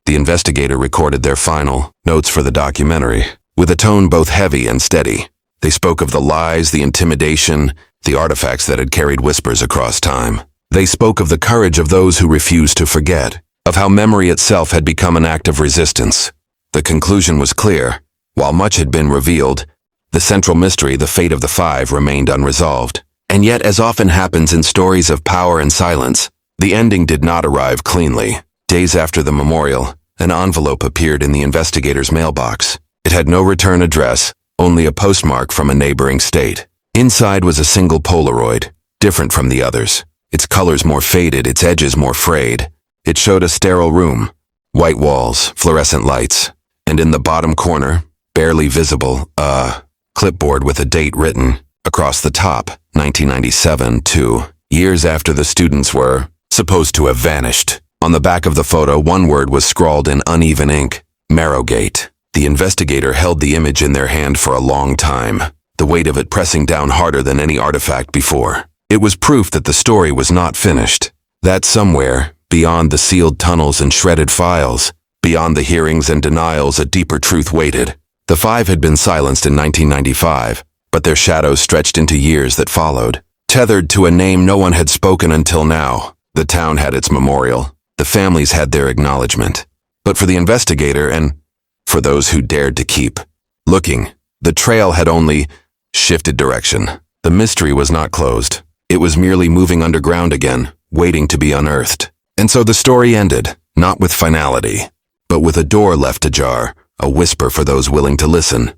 The investigator recorded their final notes for the documentary, with a tone both heavy and steady. They spoke of the lies, the intimidation, the artifacts that had carried whispers across time. They spoke of the courage of those who refused to forget, of how memory itself had become an act of resistance. The conclusion was clear. While much had been revealed, the central mystery, the fate of the five, remained unresolved. And yet, as often happens in stories of power and silence, the ending did not arrive cleanly. Days after the memorial, an envelope appeared in the investigator's mailbox. It had no return address, only a postmark from a neighboring state. Inside was a single Polaroid, different from the others. Its colors more faded, its edges more frayed. It showed a sterile room, white walls, fluorescent lights, and in the bottom corner, barely visible, a clipboard with a date written across the top, 1997, 2 years after the students were supposed to have vanished. On the back of the photo, one word was scrawled in uneven ink, Marrowgate. The investigator held the image in their hand for a long time, the weight of it pressing down harder than any artifact before. It was proof that the story was not finished, that somewhere, beyond the sealed tunnels and shredded files, beyond the hearings and denials, a deeper truth waited. The five had been silenced in 1995, but their shadows stretched into years that followed. Tethered to a name no one had spoken until now, the town had its memorial. The families had their acknowledgement. But for the investigator and for those who dared to keep looking, the trail had only shifted direction. The mystery was not closed. It was merely moving underground again, waiting to be unearthed. And so the story ended, not with finality, but with a door left ajar, a whisper for those willing to listen.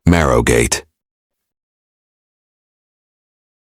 Marrowgate.